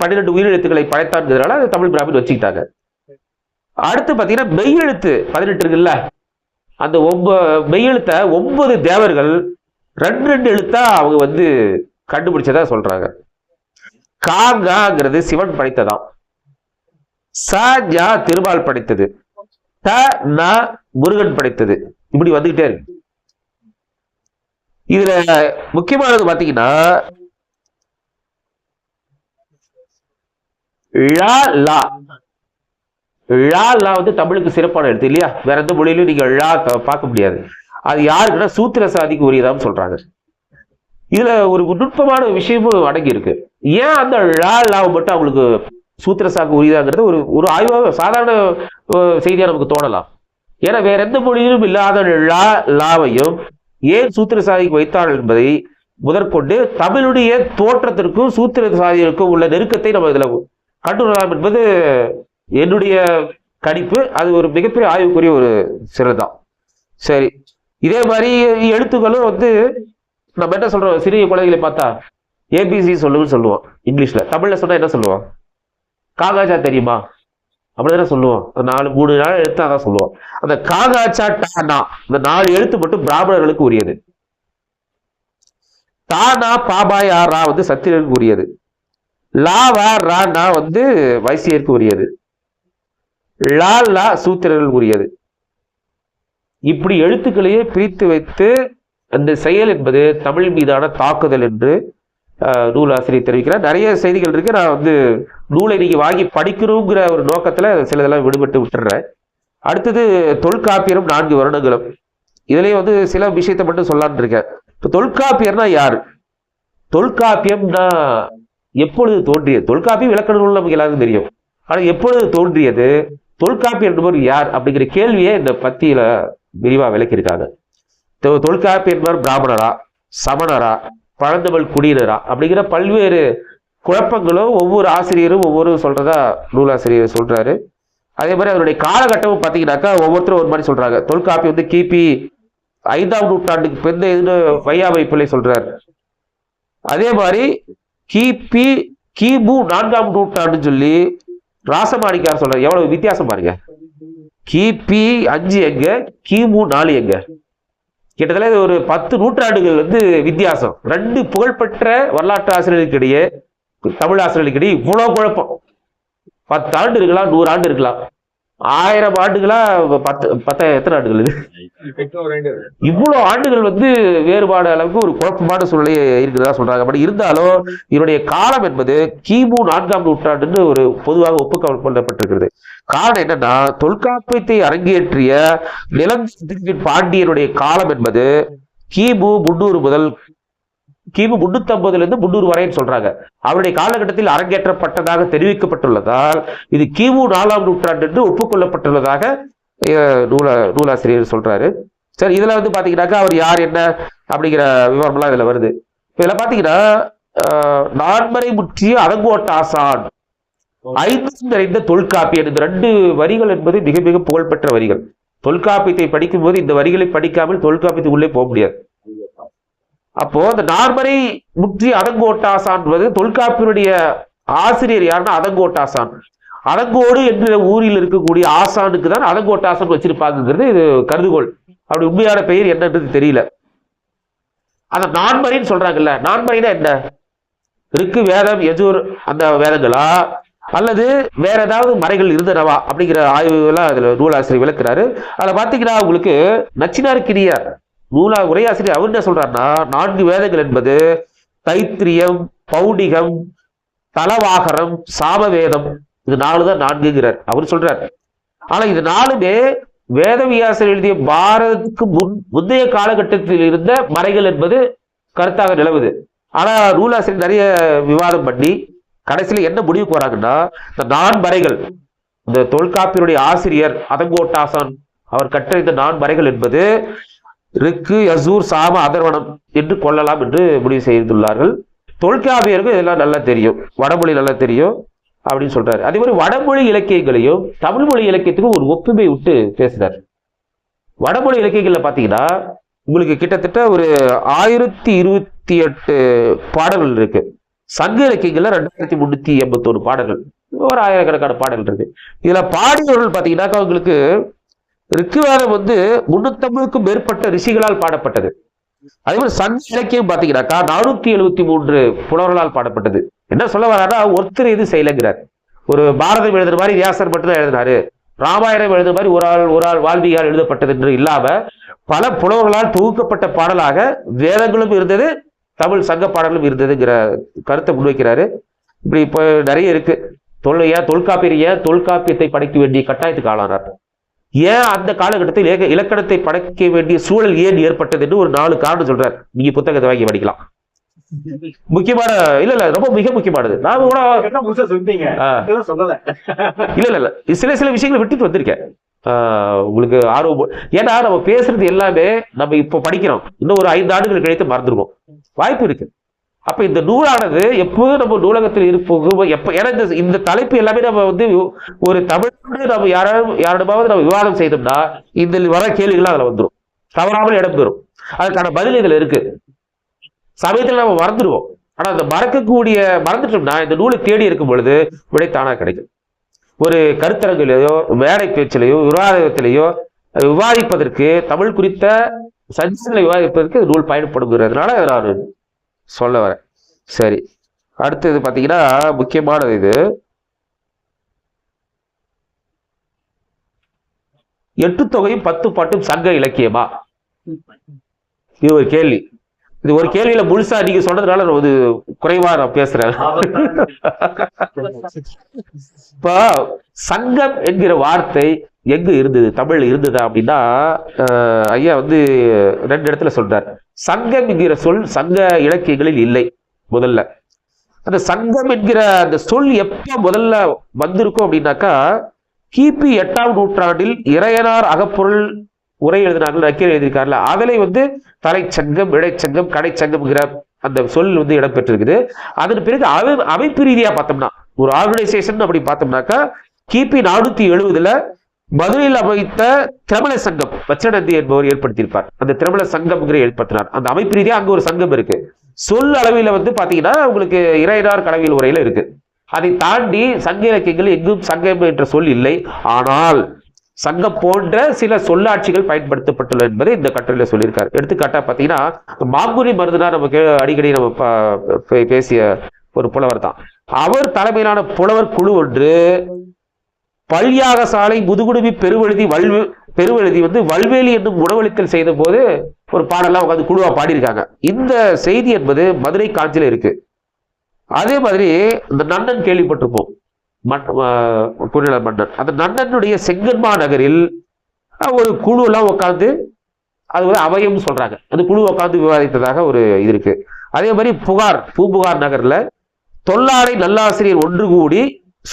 12 உயிரெழுத்துக்களை படைத்தான்ங்கிறதுனால அது தமிழ் பிராமின் வச்சுக்கிட்டாங்க. அடுத்து பாத்தீங்கன்னா மெய்யெழுத்து 18 இருக்குல்ல, அந்த மெய்யெழுத்த 9 தேவர்கள் 2 எழுத்தா அவங்க கண்டுபிடிச்சதா சொல்றாங்க. காங்காங்கிறது சிவன் படைத்ததாம், சா திருமால் படைத்தது, த ந முருகன் படைத்தது. இப்படி வந்துகிட்டே இருக்கு. இதுல முக்கியமானது பாத்தீங்கன்னா தமிழுக்கு சிறப்பான எழுத்து இல்லையா? வேற எந்த மொழியிலும் நீங்க பார்க்க முடியாது. அது யாருக்குன்னா சூத்திர சாதிக்கு உரியதான்னு சொல்றாங்க. இதுல ஒரு நுட்பமான விஷயமும் அடங்கி இருக்கு. ஏன் அந்த லாவை மட்டும் அவங்களுக்கு சூத்திர சாக்கு உரியதாங்கிறது ஒரு ஆய்வாக சாதாரண செய்தியா நமக்கு தோணலாம். ஏன்னா வேற எந்த மொழியிலும் இல்லாத லாவையும் ஏன் சூத்திர சாதிக்கு வைத்தார்கள் என்பதை முதற்கொண்டு தமிழுடைய தோற்றத்திற்கும் சூத்திர சாதிக்கும் உள்ள நெருக்கத்தை நம்ம இதுல கண்டுணரலாம் என்பது என்னுடைய கணிப்பு. அது ஒரு மிகப்பெரிய ஆய்வுக்குரிய ஒரு சிறதான். சரி, இதே மாதிரி எழுத்துக்களும் நம்ம என்ன சொல்றோம், சிறிய குழந்தைகளை பார்த்தா ஏபிசி சொல்லுவோம் இங்கிலீஷ்ல. தமிழ்ல சொன்னா என்ன சொல்லுவோம்? காகாச்சா தெரியுமா அப்படிதானே சொல்லுவோம். 3 நாள் எழுத்து அதான் சொல்லுவோம். அந்த காகாச்சா டானா இந்த 4 எழுத்து மட்டும் பிராமணர்களுக்கு உரியது. தானா பாபாயா ரா வந்து சத்திரியருக்கு உரியது, லாவா ரானா வந்து வைசியருக்கு உரியது, லா லா சூத்திரர்கள் உரியது. இப்படி எழுத்துக்களையே பிரித்து வைத்து அந்த செயல் என்பது தமிழ் மீதான தாக்குதல் என்று நூலாசிரியர் தெரிவிக்கிறார். நிறைய செய்திகள் இருக்கு. நான் வந்து நூலை நீங்க வாங்கி படிக்கணுங்கிற ஒரு நோக்கத்துல சிலதெல்லாம் விடுபட்டு விட்டுறேன். அடுத்தது தொல்காப்பியரும் 4 வருடங்களும். இதுலயும் வந்து சில விஷயத்தை மட்டும் சொல்லலான்னு இருக்கேன். இப்போ தொல்காப்பியர்னா யாரு? தொல்காப்பியம்னா எப்பொழுது தோன்றியது? தொல்காப்பியம் இலக்கண நூல் நமக்கு எல்லாருக்கும் தெரியும். ஆனா எப்பொழுது தோன்றியது, தொல்காப்பியர் என்பவர் யார் அப்படிங்கிற கேள்வியை இந்த பத்தியில விரிவா விளக்கியிருக்காங்க. தொல்காப்பியர் என்பவர் பிராமணரா, சமணரா, பழந்தமிழ் குடியினரா அப்படிங்கிற பல்வேறு குழப்பங்களும் ஒவ்வொரு ஆசிரியரும் ஒவ்வொரு சொல்றதா நூலாசிரியர் சொல்றாரு. அதே மாதிரி அதனுடைய காலகட்டமும் பார்த்தீங்கன்னாக்கா ஒவ்வொருத்தரும் ஒரு மாதிரி சொல்றாங்க. தொல்காப்பியம் வந்து கிபி 5ஆம் நூற்றாண்டுக்கு பிந்தையதுன்னு வையாவை பிள்ளை சொல்றாரு. அதே மாதிரி கிமு 4ஆம் நூற்றாண்டுன்னு சொல்லி ராசமாணிக்கார் சொல்றாரு. எவ்வளவு வித்தியாசம் பாருங்க. கிபி 5 எங்க, கிமு 4 எங்க? கிட்டத்தட்ட ஒரு 10 நூற்றாண்டுகள் வந்து வித்தியாசம். 2 புகழ்பெற்ற வரலாற்று ஆசிரியர்களுக்கு இடையே, தமிழ் ஆசிரியர்களுக்கு இடையே இவ்வளவு குழப்பம். 10 ஆண்டு இருக்கலாம், 100 ஆண்டு இருக்கலாம், 1000 ஆண்டுகளா, 10 எத்தனை ஆண்டுகள் இது? இவ்வளவு ஆண்டுகள் வந்து வேறுபாடு அளவுக்கு ஒரு குழப்பமான சூழ்நிலை இருக்கிறதா சொல்றாங்க. அப்படி இருந்தாலும் இதனுடைய காலம் என்பது கிமு 4ஆம் நூற்றாண்டுன்னு ஒரு பொதுவாக ஒப்புக்கொள்ளப்பட்டிருக்கிறது. காரணம் என்னன்னா, தொல்காப்பியத்தை அரங்கேற்றிய நிலஞ்சின் பாண்டியனுடைய காலம் என்பது கிமு 300 முதல் கிமு 350 300 வரைன்னு சொல்றாங்க. அவருடைய காலகட்டத்தில் அரங்கேற்றப்பட்டதாக தெரிவிக்கப்பட்டுள்ளதால் இது கிமு 4ஆம் நூற்றாண்டு என்று ஒப்புக்கொள்ளப்பட்டுள்ளதாக நூலாசிரியர் சொல்றாரு. சரி, இதுல வந்து பாத்தீங்கன்னாக்கா அவர் யார் என்ன அப்படிங்கிற விவரம்லாம் இதுல வருது. இதுல பாத்தீங்கன்னா நான்மறை முற்றிய அலங்கோட்டாசான், 5 நிறைந்த தொல்காப்பியன், இந்த 2 வரிகள் என்பது மிக மிக புகழ்பெற்ற வரிகள். தொல்காப்பியத்தை படிக்கும் போது இந்த வரிகளை படிக்காமல் தொல்காப்பியத்துக்கு உள்ளே போக முடியாது. அப்போ அந்த நான்மறை முற்றிய அலங்கோட்டாசான் தொல்காப்பியனுடைய ஆசிரியர் யாருன்னா அதங்கோட்டாசான். அலங்கோடு என்ற ஊரில் இருக்கக்கூடிய ஆசானுக்கு தான் அதங்கோட்டாசான் வச்சிருப்பாங்கிறது இது கருதுகோள். அப்படி உண்மையான பெயர் என்னன்றது தெரியல. அந்த நான்மறைன்னு சொல்றாங்கல்ல, நான்மறைனா என்ன? ருக்கு, வேதம், யஜூர் அந்த வேதங்களா அல்லது வேற ஏதாவது மறைகள் இருந்தனவா அப்படிங்கிற ஆய்வுகள்லாம் அதுல நூலாசிரியர் விளக்குறாரு. அதுல பாத்தீங்கன்னா உங்களுக்கு நச்சினார்க்கினியார் உரையாசிரியர் அவர் என்ன சொல்றாருன்னா, 4 வேதங்கள் என்பது தைத்திரியம், பௌடிகம், தலவாகரம், சாமவேதம், இது 4 தான் 4ங்கிறார் அவர் சொல்றார். ஆனா இது 4மே வேதவியாசர் எழுதிய பாரதத்துக்கு முந்தைய காலகட்டத்தில் இருந்த மறைகள் என்பது கருத்தாக நிலவுது. ஆனா நூலாசிரியர் நிறைய விவாதம் பண்ணி கடைசியில என்ன முடிவுக்கு வராங்கன்னா, இந்த 4 மறைகள், இந்த தொல்காப்பியருடைய ஆசிரியர் அதங்கோட்டாசான் அவர் கற்ற இந்த 4 மறைகள் என்பது ருக்கு, யசூர், சாம, அதர்வனம் என்று கொள்ளலாம் என்று முடிவு செய்துள்ளார்கள். தொல்காப்பியருக்கு இதெல்லாம் நல்லா தெரியும், வடமொழி நல்லா தெரியும் அப்படின்னு சொல்றாரு. அதே மாதிரி வடமொழி இலக்கியங்களையும் தமிழ் மொழி இலக்கியத்துக்கும் ஒரு ஒப்புமை விட்டு பேசுறாரு. வடமொழி இலக்கியங்கள்ல பாத்தீங்கன்னா உங்களுக்கு கிட்டத்தட்ட ஒரு 1028 பாடல்கள் இருக்கு. சங்க இலக்கியங்கள்ல 2381 பாடல்கள், ஒரு 1000கணக்கான பாடல்கள் இருக்கு. இதுல பாடியவர்கள் பாத்தீங்கன்னாக்கா உங்களுக்கு ரிக்குவேதம் வந்து 350க்கும் மேற்பட்ட ரிஷிகளால் பாடப்பட்டது. அதே மாதிரி சங்க இலக்கியம் பாத்தீங்கன்னாக்கா 473 புலவர்களால் பாடப்பட்டது. என்ன சொல்ல வர்றாருன்னா, ஒருத்தர் இது செய்யலைங்கிறார். ஒரு பாரதம் எழுதுற மாதிரி வியாசர் மட்டும் தான் எழுதினாரு, ராமாயணம் எழுதுற மாதிரி ஒரு ஆள் வால்மீகியால் எழுதப்பட்டது என்று இல்லாம பல புலவர்களால் தொகுக்கப்பட்ட பாடலாக வேதங்களும் இருந்தது, தமிழ் சங்க பாடலும் இருந்ததுங்கிற கருத்தை முன்வைக்கிறாரு. இப்படி இப்போ நிறைய இருக்கு. தொல்காப்பியத்தை படைக்க வேண்டிய கட்டாயத்துக்கு ஆளானார். ஏன் அந்த காலகட்டத்தில் இலக்கணத்தை படைக்க வேண்டிய சூழல் ஏன் ஏற்பட்டது என்று ஒரு 4 காரணம் சொல்றார். நீங்க புத்தகத்தை வாங்கி படிக்கலாம். முக்கியமான இல்ல ரொம்ப மிக முக்கியமானது. நான் கூட இல்ல சில விஷயங்களை விட்டுட்டு வந்திருக்கேன். உங்களுக்கு ஆர்வம், ஏன்னா நம்ம பேசுறது எல்லாமே நம்ம இப்ப படிக்கிறோம், இன்னும் ஒரு 5 ஆண்டுகள் கழித்து மறந்துருவோம், வாய்ப்பு இருக்கு. அப்ப இந்த நூலானது எப்போதும் நம்ம நூலகத்தில் இருப்போம். ஏன்னா இந்த தலைப்பு எல்லாமே நம்ம வந்து ஒரு தமிழோடு நம்ம யாரிடமாவது நம்ம விவாதம் செய்தோம்னா இந்த வர கேள்விகள் அதுல வந்துடும், தவறாமல் இடம் பெறும். அதுக்கான பதில் இதுல இருக்கு. சமயத்தில் நம்ம மறந்துடுவோம். ஆனா அந்த மறந்துட்டோம்னா இந்த நூலை தேடி இருக்கும் பொழுது விடைத்தானா கிடைக்கும். ஒரு கருத்தரங்கிலேயோ மேடை பேச்சிலேயோ விவாதத்திலேயோ விவாதிப்பதற்கு, தமிழ் குறித்த சஞ்சங்களை விவாதிப்பதற்கு நூல் பயன்படுகிறதுனால நான் சொல்ல வரேன். சரி, அடுத்தது பாத்தீங்கன்னா முக்கியமானது இது. எட்டு தொகையும் 10 பாட்டும் சங்க இலக்கியமா? இது ஒரு கேள்வி. இது ஒரு கேள்வியில முழுசா நீங்க சொன்னதுனால நான் குறைவா நான் பேசுறேன். இப்ப சங்கம் என்கிற வார்த்தை எங்க இருந்தது, தமிழ்ல இருந்ததா அப்படின்னா, ஐயா 2 இடத்துல சொல்றார். சங்கம் என்கிற சொல் சங்க இலக்கியங்களில் இல்லை. முதல்ல அந்த சங்கம் என்கிற அந்த சொல் எப்ப முதல்ல வந்திருக்கும் அப்படின்னாக்கா, கிபி 8ஆம் நூற்றாண்டில் இறையனார் அகப்பொருள் உரை எழுதினார்கள், நக்கீரர் எழுதியிருக்காருல, அதிலே தலைச்சங்கம், இடைச்சங்கம், கடைச்சங்கம்ங்கிற அந்த சொல் இடம்பெற்றிருக்குது. அதன் பிறகு அமைப்பு ரீதியா பார்த்தோம்னா, ஒரு ஆர்கனைசேஷன் அப்படி பார்த்தோம்னாக்கா, கிபி 470 மதுரையில் அமைத்த திரமல சங்கம் வச்சநந்தி என்பவர் ஏற்படுத்தியிருப்பார். அந்த திரமல சங்கம் ஏற்படுத்தினார். அந்த அமைப்பு ரீதியா அங்க ஒரு சங்கம் இருக்கு. சொல் அளவில் பாத்தீங்கன்னா உங்களுக்கு இறையனார் களவியல் உரையில இருக்கு. அதை தாண்டி சங்க இலக்கியங்கள் எங்கும் சங்கம் என்ற சொல் இல்லை. ஆனால் சங்கம் போன்ற சில சொல்லாட்சிகள் பயன்படுத்தப்பட்டுள்ளது என்பதை இந்த கட்டுரையில சொல்லியிருக்காரு. எடுத்துக்காட்டா பாத்தீங்கன்னா, மாங்குனி மருதுனா நமக்கு அடிக்கடி நம்ம பேசிய ஒரு புலவர் தான். அவர் தலைமையிலான புலவர் குழு ஒன்று பல்யாக சாலை முதுகுடுமி பெருவெழுதி வல்வேலி என்னும் உணவளித்தல் செய்த போது ஒரு பாடலாம் உட்காந்து குழுவா பாடியிருக்காங்க. இந்த செய்தி என்பது மதுரை காஞ்சில இருக்கு. அதே மாதிரி இந்த நன்னன் கேள்விப்பட்டிருப்போம், குறுநில மன்னன். அந்த நன்னனுடைய செங்கன்மா நகரில் ஒரு குழு எல்லாம் உட்காந்து அது அவையும் சொல்றாங்க. அந்த குழு உட்காந்து விவாதித்ததாக ஒரு இது இருக்கு. அதே மாதிரி பூம்புகார் நகர்ல தொல்லாரை நல்லாசிரியர் ஒன்று கூடி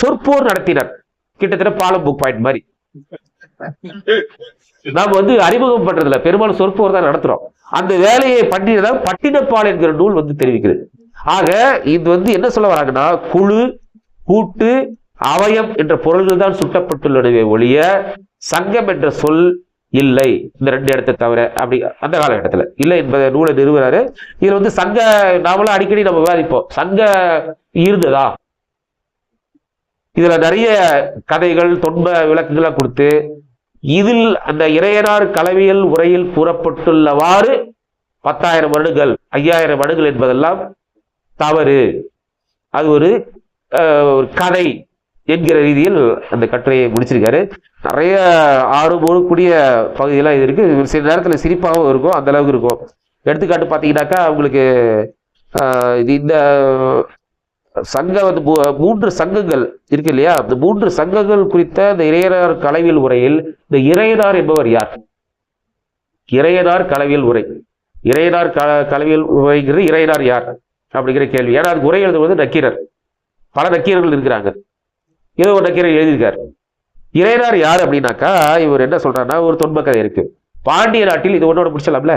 சொற்போர் நடத்தினர். கிட்டத்தட்ட பாலம் புக் பாயிண்ட் மாதிரி. நாம அறிமுகம் பண்றதுல பெரும்பாலும் சொற்போர் தான் நடத்துறோம். அந்த வேலையை பண்ணினதான் பட்டினப்பால் என்கிற நூல் தெரிவிக்குது. ஆக இது என்ன சொல்ல வராங்கன்னா, குழு, கூட்டு, அவயம் என்ற பொருள்கள் தான் சுட்டப்பட்டுள்ளனவே ஒழிய சங்கம் என்ற சொல் இல்லை. இந்த 2 இடத்தை தவிர அப்படி அந்த காலகட்டத்தில் இல்லை என்பதை நூலை நிறுவனாரு. இதுல சங்க நாமளும் அடிக்கடி நம்ம விவாதிப்போம், சங்க இருந்ததா? இதுல நிறைய கதைகள், தொன்ம விளக்குகளை கொடுத்து இதில் அந்த இறையனார் களவியல் உரையில் கூறப்பட்டுள்ளவாறு 10,000 வருடங்கள் 5,000 வருடங்கள் என்பதெல்லாம் தவறு. அது ஒரு கதை என்கிற ரீதியில் அந்த கட்டுரையை முடிச்சிருக்காரு. நிறைய ஆறுபோடக்கூடிய பகுதியெல்லாம் இது இருக்கு. சில நேரத்தில் சிரிப்பாகவும் இருக்கும், அந்த அளவுக்கு இருக்கும். எடுத்துக்காட்டு பார்த்தீங்கன்னாக்கா உங்களுக்கு இந்த சங்க 3 சங்கங்கள் இருக்கு இல்லையா? அந்த 3 சங்கங்கள் குறித்த இந்த இறையனார் களவியல் உரையில் இந்த இறையனார் என்பவர் யார்? இறையனார் களவியல் உரை, இறையனார் களவியல் உரைங்கிறது இறையனார் யார் அப்படிங்கிற கேள்வி. ஏன்னா அதுக்கு உரை எழுதுவது நக்கீரர். பல நக்கீரர்கள் இருக்கிறாங்க. ஏதோ ஒரு நக்கீரர் எழுதியிருக்காரு. இறையனார் யார் அப்படின்னாக்கா, இவர் என்ன சொல்றாருன்னா, ஒரு தொன்ம கதை இருக்கு. பாண்டிய நாட்டில் இது ஒன்னோட முடிச்சலாம்ல,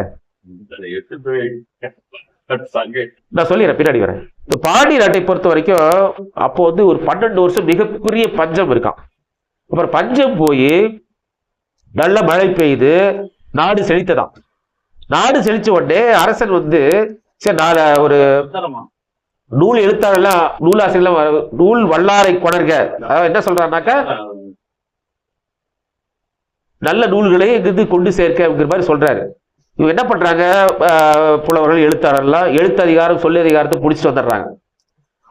நான் சொல்லிடுறேன் பின்னாடி வரேன். இந்த பாண்டிய நாட்டை பொறுத்த வரைக்கும் அப்போ ஒரு 12 வருஷம் மிகப்பெரிய பஞ்சம் இருக்கான். அப்புறம் பஞ்சம் போய் நல்ல மழை பெய்து நாடு செழித்ததான். நாடு செழிச்ச உடனே அரசன் சரி நான் ஒரு நூல் எழுத்தாளர்லாம் நூலாசிரியர்லாம் நூல் வல்லாரை கொணர்க, அதாவது என்ன சொல்றாருனாக்கா நல்ல நூல்களை எங்கிருந்து கொண்டு சேர்க்கிற மாதிரி சொல்றாரு. இவங்க என்ன பண்றாங்க, புலவர்கள் எழுத்தாளர்லாம் எழுத்து அதிகாரம் சொல்லு அதிகாரத்தை பிடிச்சிட்டு வந்துடுறாங்க.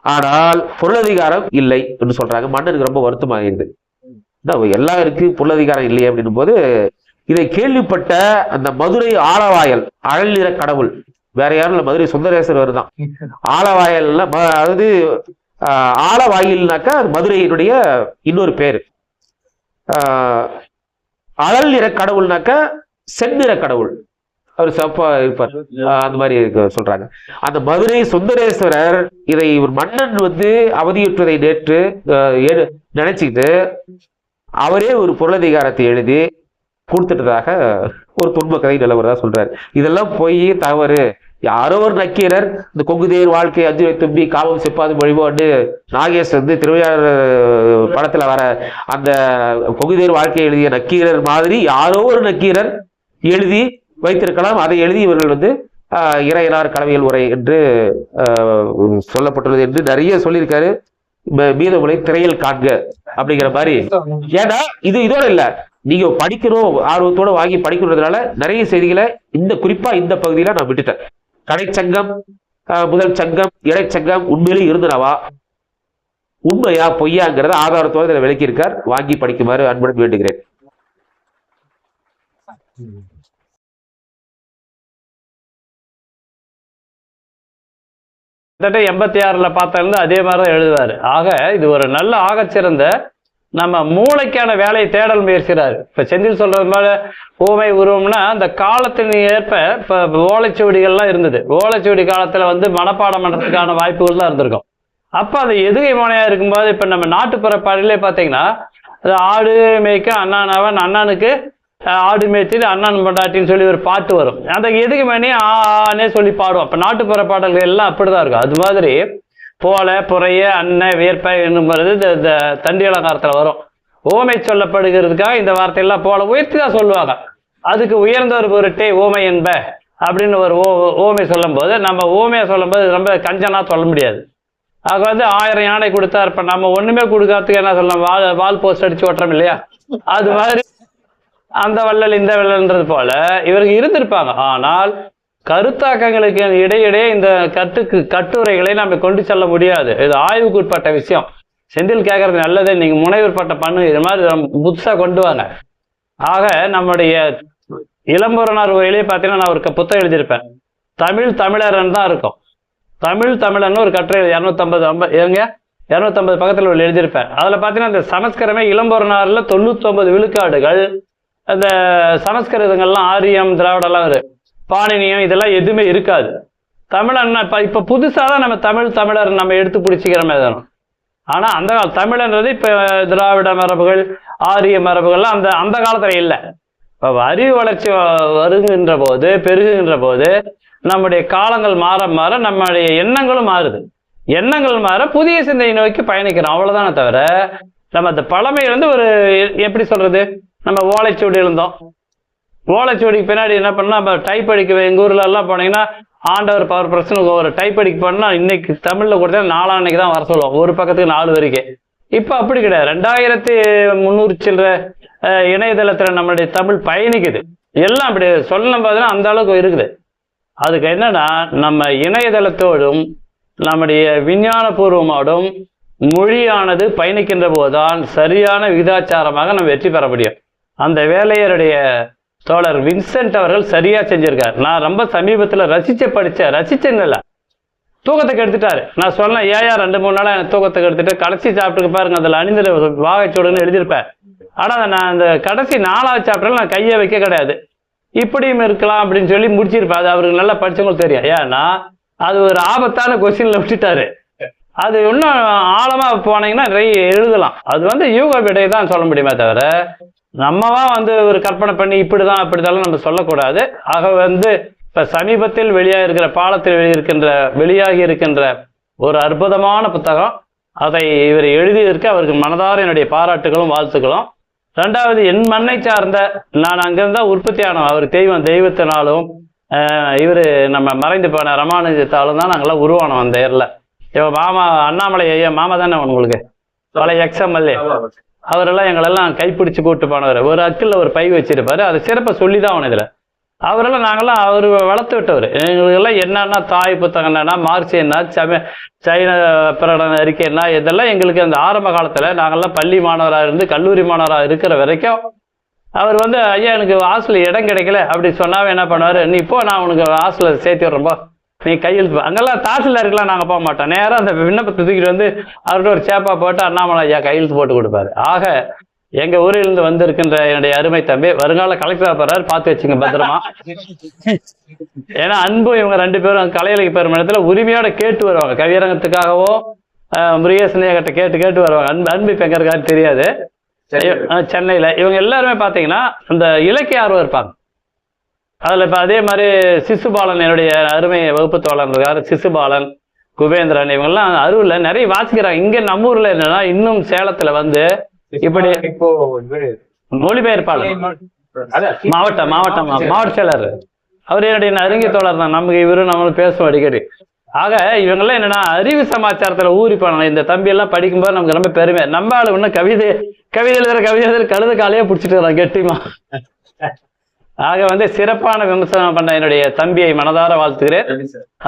ஆனால் பொருளதிகாரம் இல்லை என்று சொல்றாங்க. மன்னனுக்கு ரொம்ப வருத்தமாகிடுது. எல்லாம் இருக்கு, பொருளதிகாரம் இல்லையே அப்படின்னும் போது இதை கேள்விப்பட்ட அந்த மதுரை ஆலவாயல் அழல் நிற கடவுள், வேற யாரும் இல்லை, மதுரை சுந்தரேஸ்வரர் தான். ஆலவாயல் அதாவது ஆலவாயில்னாக்கா மதுரையினுடைய இன்னொரு பேரு. அழல் நிற கடவுள்னாக்கா செந்நிற கடவுள், அவர் சிவப்பா இருப்பார், அந்த மாதிரி சொல்றாங்க. அந்த மதுரை சுந்தரேஸ்வரர் இதை ஒரு மன்னன் அவதியுற்றதை நேற்று நினைச்சுக்கிட்டு அவரே ஒரு பொருளதிகாரத்தை எழுதி கொடுத்துட்டதாக ஒரு துன்ப கதை நிலவரதா சொல்றாரு. இதெல்லாம் போய் தவறு. யாரோ ஒரு நக்கீரர் இந்த கொங்குதேர் வாழ்க்கை அஞ்சுரை தும்பி காமம் செப்பாது மொழிபோண்டு நாகேஷ் திருவையாறு படத்துல வர அந்த கொங்குதேர் வாழ்க்கை எழுதிய நக்கீரர் மாதிரி யாரோ ஒரு நக்கீரர் எழுதி வைத்திருக்கலாம். அதை எழுதி இவர்கள் இறையனார் களவியல் உரை என்று சொல்லப்பட்டுள்ளது என்று நிறைய சொல்லியிருக்காரு. மீதமுறை திரையில் காண்க அப்படிங்கிற மாதிரி. ஏன்னா இதோட இல்ல, நீங்க படிக்கணும் ஆர்வத்தோட வாங்கி படிக்கிறதுனால நிறைய செய்திகளை குறிப்பா இந்த பகுதியில நான் விட்டுட்டேன். கடைச்சங்கம், முதல் சங்கம் இடைச்சங்கம் உண்மையிலேயே இருந்தனவா, உண்மையா பொய்யாங்கிறத ஆதாரத்தோடு இதில் விளக்கியிருக்கார். வாங்கி படிக்குமாறு அன்புடன் வேண்டுகிறேன். கிட்டத்தட்ட 86ல் பார்த்தா அதே மாதிரி தான் எழுதுவாரு. ஆக இது ஒரு நல்ல ஆகச்சிறந்த நம்ம மூளைக்கான வேலையை தேடல் முயற்சிறாரு. இப்ப செந்தில் சொல்றது மாதிரி ஊமை உருவம்னா அந்த காலத்தின் ஏற்ப இப்ப ஓலைச்சுவடிகள்லாம் இருந்தது. ஓலைச்சுவடி காலத்துல மனப்பாடம் பண்றதுக்கான வாய்ப்புகள் தான் இருந்திருக்கும். அப்ப அது எதுகை மோனையா இருக்கும்போது இப்ப நம்ம நாட்டுப்புற பாடலே பார்த்தீங்கன்னா அது ஆடு மேய்க்க அண்ணானவன், அண்ணனுக்கு ஆடு மேய்ச்சிட்டு அண்ணன் பண்டாட்டின்னு சொல்லி ஒரு பாட்டு வரும். அந்த எதுகை மணியே ஆனே சொல்லி பாடுவோம். அப்ப நாட்டுப்புற பாடல்கள் எல்லாம் அப்படிதான் இருக்கும். அது மாதிரி போல புறைய அன்ன வியற்ப என்னும்போது இந்த தண்டி அலங்காரத்தில் வரும். ஓமை சொல்லப்படுகிறதுக்காக இந்த வார்த்தையெல்லாம் போல உயர்த்தி தான் சொல்லுவாங்க. அதுக்கு உயர்ந்த ஒரு பொருட்டே ஓமை என்ப அப்படின்னு ஒரு ஓமை சொல்லும் போது நம்ம ஓமையை சொல்லும் போது ரொம்ப கஞ்சனா சொல்ல முடியாது. ஆக 1000 யானை கொடுத்தா இப்ப நம்ம ஒண்ணுமே கொடுக்காததுக்கு என்ன சொல்லலாம், வால் போஸ்ட் அடிச்சு ஓட்டுறோம் இல்லையா, அது மாதிரி அந்த வள்ளல் இந்த வள்ளல்ன்றது போல இவருக்கு இருந்திருப்பாங்க. ஆனால் கருத்தாக்கங்களுக்கு இடையிடையே இந்த கட்டுரைகளை நம்ம கொண்டு செல்ல முடியாது. இது ஆய்வுக்கு உட்பட்ட விஷயம். செந்தில் கேட்கறது நல்லது, நீங்க முனைவர் பட்டம் பண்ணு, இது மாதிரி புதுசா கொண்டு வாங்க. ஆக நம்முடைய இளம்பொருனார் வகையிலே பார்த்தீங்கன்னா நான் ஒரு புத்தகம் எழுதியிருப்பேன். தமிழரன் தான் இருக்கும். தமிழன்னு ஒரு கட்டுரை 250 பக்கத்தில் எழுதியிருப்பேன். அதுல பார்த்தீங்கன்னா இந்த சமஸ்கிருதமே இளம்பொருனார்ல 99 விழுக்காடுகள் அந்த சமஸ்கிருதங்கள்லாம் ஆரியம் திராவிடெல்லாம் பாணினியம் இதெல்லாம் எதுவுமே இருக்காது. தமிழன் இப்ப புதுசாக தான் நம்ம தமிழர் நம்ம எடுத்து பிடிச்சிக்கிற மாதிரி தானே. ஆனா அந்த கால தமிழன்றது இப்ப திராவிட மரபுகள் ஆரிய மரபுகள்லாம் அந்த காலத்துல இல்லை. இப்ப அறிவு வளர்ச்சி வருகின்ற போது பெருகுகின்ற போது நம்முடைய காலங்கள் மாற மாற நம்முடைய எண்ணங்களும் மாறுது. எண்ணங்கள் மாற புதிய சிந்தனை நோக்கி பயணிக்கிறோம், அவ்வளவுதானே தவிர நம்ம அந்த பழமையில ஒரு எப்படி சொல்றது, நம்ம ஓலைச்சுவடி இருந்தோம். ஓலைச்சுவடிக்கு பின்னாடி என்ன பண்ணா நம்ம டைப் அடிக்க எங்கள் ஊர்ல எல்லாம் போனீங்கன்னா ஆண்டவர் பவர் பிரச்சனை ஒரு டைப் அடிக்க போனா இன்னைக்கு தமிழ்ல கொடுத்தா 4 அன்னைக்கு தான் வர சொல்லுவோம், ஒரு பக்கத்துக்கு 4 வரைக்கும். இப்போ அப்படி கிடையாது. 2300 சில்லற இணையதளத்துல நம்மளுடைய தமிழ் பயணிக்குது. எல்லாம் அப்படி சொல்லணும் பார்த்தீங்கன்னா அந்த அளவுக்கு இருக்குது. அதுக்கு என்னன்னா நம்ம இணையதளத்தோடும் நம்முடைய விஞ்ஞானபூர்வமாடும் மொழியானது பயணிக்கின்ற போதுதான் சரியான விகிதாச்சாரமாக நம்ம வெற்றி பெற முடியும். அந்த வேலையருடைய தோழர் வின்சென்ட் அவர்கள் சரியா செஞ்சிருக்காரு. நான் ரொம்ப சமீபத்தில் ரசிச்சேன்னு இல்லை, தூக்கத்துக்கு எடுத்துட்டாரு. நான் சொன்னேன் ஏயா 2-3 நாளா எனக்கு தூக்கத்துக்கு எடுத்துட்டு கடைசி சாப்பிட்டுக்கு பாருங்க அதில் அணிந்த வாகைச்சோடுன்னு எழுதியிருப்பேன். ஆனால் நான் அந்த கடைசி 4வது சாப்டர்ல நான் கையை வைக்க கிடையாது, இப்படியும் இருக்கலாம் அப்படின்னு சொல்லி முடிச்சிருப்பேன். அது அவருக்கு நல்லா படிச்சவங்களுக்கு தெரியும். ஏன்னா அது ஒரு ஆபத்தான கொஸ்டின்ல விட்டுட்டாரு. அது இன்னும் ஆழமா போனீங்கன்னா நிறைய எழுதலாம். அது யூக விடை தான் சொல்ல முடியுமே தவிர நம்மவா ஒரு கற்பனை பண்ணி இப்படிதான் அப்படிதான் நம்ம சொல்லக்கூடாது. ஆக இப்ப சமீபத்தில் பாலத்தில் வெளியாகி இருக்கின்ற ஒரு அற்புதமான புத்தகம். அதை இவர் எழுதியிருக்க அவருக்கு மனதார என்னுடைய பாராட்டுகளும் வாழ்த்துக்களும். 2வது என் மண்ணை சார்ந்த நான் அங்கிருந்தா உற்பத்தி ஆனோம். அவர் தெய்வத்தினாலும் இவர் நம்ம மறைந்து போன ரமானுஜத்தாலும் தான் நாங்கள்லாம் உருவானோம் அந்த ஏர்ல. இவன் மாமா அண்ணாமலை ஐயா மாமா தானே உங்களுக்கு பழைய எக்ஸ்எம்எல்ஏ, அவரெல்லாம் எங்களெல்லாம் கைப்பிடிச்சு கூட்டு போனவர். ஒரு அக்கில் ஒரு பை வச்சிருப்பாரு, அது சிறப்பாக சொல்லிதான் அவன் இதுல. அவரெல்லாம் நாங்கள்லாம் அவர் வளர்த்து விட்டவர். எங்களுக்கெல்லாம் என்னன்னா தாய் புத்தகம் என்னன்னா மார்க்ஸ் என்ன சைன பிரகடன அறிக்கை என்ன இதெல்லாம் எங்களுக்கு அந்த ஆரம்ப காலத்துல நாங்கள்லாம் பள்ளி மாணவராக இருந்து கல்லூரி மாணவராக இருக்கிற வரைக்கும் அவர் ஐயா எனக்கு ஹாஸ்டல் இடம் கிடைக்கல அப்படி சொன்னாவே என்ன பண்ணுவாரு, நீ இப்போ நான் உனக்கு ஹாஸ்டலில் சேர்த்து விட்றப்போ நீ கையெழுத்து. அங்கெல்லாம் தாசில்தாருக்கெல்லாம் நாங்கள் போக மாட்டோம், நேராக அந்த விண்ணப்பத்தை தூக்கிட்டு அவர்கிட்ட ஒரு சேப்பா போட்டு அண்ணாமலை ஐயா கையெழுத்து போட்டு கொடுப்பாரு. ஆக எங்க ஊரிலிருந்து வந்திருக்கின்ற என்னுடைய அருமை தம்பி வருங்கால கலெக்டரா போறாரு, பார்த்து வச்சுங்க பத்திரமா. ஏன்னா அன்பு இவங்க 2 பேரும் கலையிலக்கு பெறும் இடத்துல உரிமையோட கேட்டு வருவாங்க. கவியரங்கத்துக்காகவோ முருகேசனையாகிட்ட கேட்டு வருவாங்க. அன்பு இப்ப எங்க இருக்காரு தெரியாது, சென்னையில. இவங்க எல்லாருமே பாத்தீங்கன்னா அந்த இலக்கிய ஆர்வம் இருப்பாங்க. அதுல இப்ப அதே மாதிரி சிசுபாலன் என்னுடைய அருமை வகுப்பு தோழன் இருக்காரு, சிசுபாலன் குபேந்திரன், இவங்கெல்லாம் அருள்ல நிறைய வாசிக்கிறாங்க. இங்க நம்ம ஊர்ல என்னன்னா இன்னும் சேலத்துல இப்படி மொழிபெயர்ப்பாளர் மாவட்ட செயலர் அவர் என்னுடைய நெருங்கிய தோழர் தான். நமக்கு இவரு நம்மளும் பேசுவோம் அடிக்கடி. ஆக இவங்கெல்லாம் என்னன்னா அறிவு சமாச்சாரத்துல ஊறி போனாங்க. இந்த தம்பி எல்லாம் படிக்கும்போது நமக்கு ரொம்ப பெருமை. நம்ம ஆளு இன்னும் கவிதை எழுதுற கழுத காலையே பிடிச்சிட்டு வரோம் கெட்டிமா. ஆக வந்து சிறப்பான விமர்சனம் பண்ண என்னுடைய தம்பியை மனதார வாழ்த்துக்கிறேன்.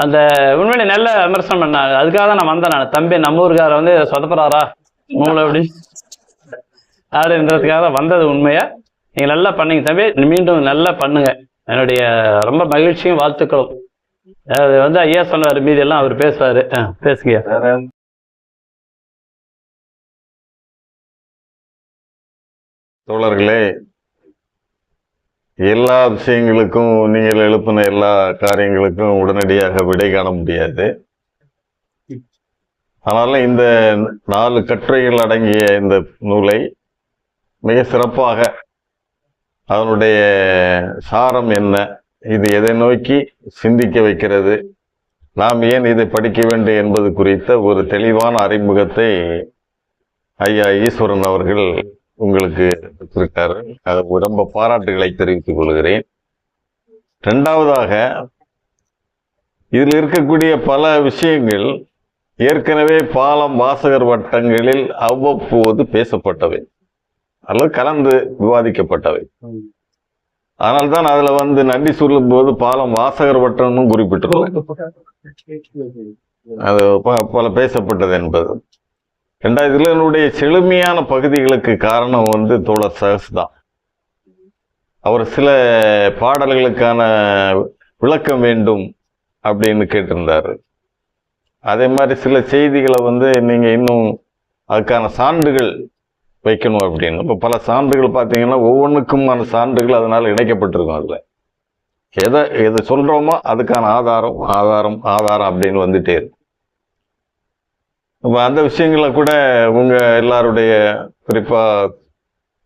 அந்த உண்மையிலே நல்ல விமர்சனம் பண்ணாங்க. அதுக்காக தான் நான் வந்தேன். நான் தம்பி நம்ம ஊருக்கார வந்து சொதப்புறாரா உங்களை அப்படின்றதுக்காக தான் வந்தது. உண்மையா நீங்க நல்லா பண்ணீங்க தம்பி, மீண்டும் நல்லா பண்ணுங்க. என்னுடைய ரொம்ப மகிழ்ச்சியும் வாழ்த்துக்களும். அது வந்து ஐயா சொன்னார், மீதி எல்லாம் அவர் பேசுவாரு. பேசுங்க. தோழர்களே, எல்லா விஷயங்களுக்கும் நீங்கள் எழுப்பின எல்லா காரியங்களுக்கும் உடனடியாக விடை காண முடியாது. ஆனாலும் இந்த 4 கட்டுரைகள் அடங்கிய இந்த நூலை மிக சிறப்பாக அதனுடைய சாரம் என்ன, இது எதை நோக்கி சிந்திக்க வைக்கிறது, நாம் ஏன் இதை படிக்க வேண்டும் என்பது குறித்த ஒரு தெளிவான அறிமுகத்தை ஐயா ஈஸ்வரன் அவர்கள் உங்களுக்கு இருக்காரு. அது ரொம்ப பாராட்டுகளை தெரிவித்துக் கொள்கிறேன். இரண்டாவதாக, இதில் இருக்கக்கூடிய பல விஷயங்கள் ஏற்கனவே பாலம் வாசகர் வட்டங்களில் அவ்வப்போது பேசப்பட்டவை அல்லது கலந்து விவாதிக்கப்பட்டவை. அதனால்தான் அதுல வந்து நன்றி சொல்லும் போது பாலம் வாசகர் வட்டம்னு குறிப்பிட்டிருக்கோம். அது பல பேசப்பட்டது என்பது. ரெண்டாவது, என்னுடைய செழுமையான பகுதிகளுக்கு காரணம் வந்து தோழர் சகஸ் தான். அவர் சில பாடல்களுக்கான விளக்கம் வேண்டும் அப்படின்னு கேட்டிருந்தாரு. அதே மாதிரி சில செய்திகளை வந்து நீங்க இன்னும் அதுக்கான சான்றுகள் வைக்கணும் அப்படின்னு. இப்போ பல சான்றுகள் பார்த்தீங்கன்னா ஒவ்வொன்றுக்குமான சான்றுகள் அதனால இணைக்கப்பட்டிருக்கும். அதில் எதை சொல்றோமோ அதுக்கான ஆதாரம் ஆதாரம் ஆதாரம் அப்படின்னு வந்துட்டே இருக்கும். இப்போ அந்த விஷயங்களை கூட உங்க எல்லாருடைய குறிப்பா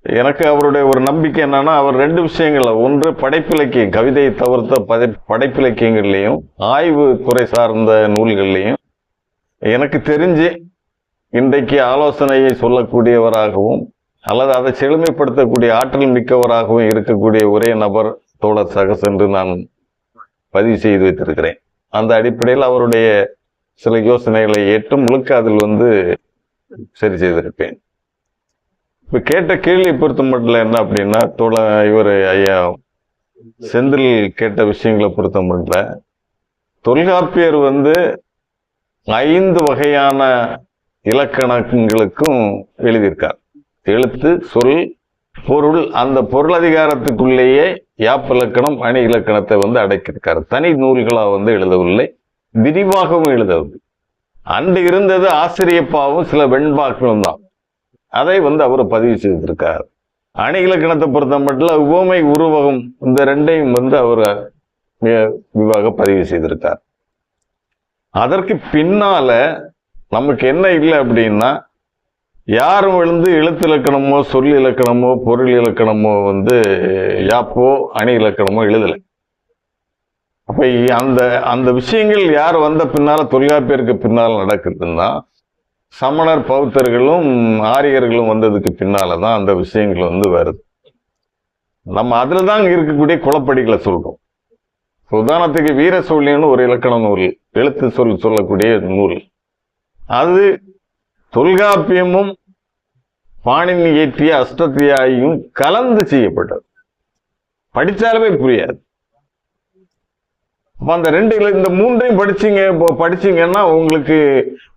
எனக்கு அவருடைய ஒரு நம்பிக்கை என்னன்னா, அவர் 2 விஷயங்கள்ல, ஒன்று படைப்பிலக்கியம், கவிதையை தவிர்த்த படைப்பிலக்கியங்கள்லையும் ஆய்வு துறை சார்ந்த நூல்கள்லையும் எனக்கு தெரிஞ்சு இன்றைக்கு ஆலோசனையை சொல்லக்கூடியவராகவும் அல்லது அதை செழுமைப்படுத்தக்கூடிய ஆற்றல் மிக்கவராகவும் இருக்கக்கூடிய ஒரே நபர் தோழர் சகஸ் என்று நான் பதிவு செய்து வைத்திருக்கிறேன். அந்த அடிப்படையில் அவருடைய சில யோசனைகளை ஏற்று முழுக்க அதில் வந்து சரி செய்திருப்பேன். இப்போ கேட்ட கேள்வியை பொறுத்த மட்டும் என்ன அப்படின்னா, இவர் ஐயா செந்தில் கேட்ட விஷயங்களை பொறுத்த மட்டும் தொல்காப்பியர் வந்து 5 வகையான இலக்கணங்களுக்கும் எழுதியிருக்கார். எழுத்து, சொல், பொருள். அந்த பொருள் அதிகாரத்துக்குள்ளேயே யாப்பிலக்கணம், அணி இலக்கணத்தை வந்து அடக்கியிருக்கார். தனி நூல்களாக வந்து எழுதவில்லை, விரிவாகவும் எழுதவில்லை. அன்று இருந்தது ஆசிரியப்பாவும் சில வெண்பாக்களும் தான். அதை வந்து அவர் பதிவு செய்திருக்கார். அணி இலக்கணத்தை பொறுத்த மட்டும் உவமை, உருவகம் இந்த 2ஐயும் வந்து அவர் விரிவாக பதிவு செய்திருக்கார். அதற்கு பின்னால நமக்கு என்ன இல்லை அப்படின்னா, யாரும் வந்து எழுத்து இலக்கணமோ சொல் இலக்கணமோ பொருள் இலக்கணமோ வந்து யாப்போ அணி இலக்கணமோ எழுதலை. அப்ப அந்த விஷயங்கள் யார் வந்த பின்னால, தொல்காப்பியருக்கு பின்னால் நடக்குதுன்னா, சமணர் பௌத்தர்களும் ஆரியர்களும் வந்ததுக்கு பின்னாலதான் அந்த விஷயங்கள் வந்து வருது. நம்ம அதுலதான் இருக்கக்கூடிய குளப்படிகளை சொல்றோம். உதாரணத்துக்கு வீர சோழியன்னு ஒரு இலக்கண நூல், எழுத்து சொல் சொல்லக்கூடிய நூல், அது தொல்காப்பியமும் பாணினி இயற்றிய அஷ்டத்தியாயும் கலந்து செய்யப்பட்டது. படிச்சாலுமே புரியாது. அந்த 2 இந்த 3ஐயும் படிச்சீங்கன்னா உங்களுக்கு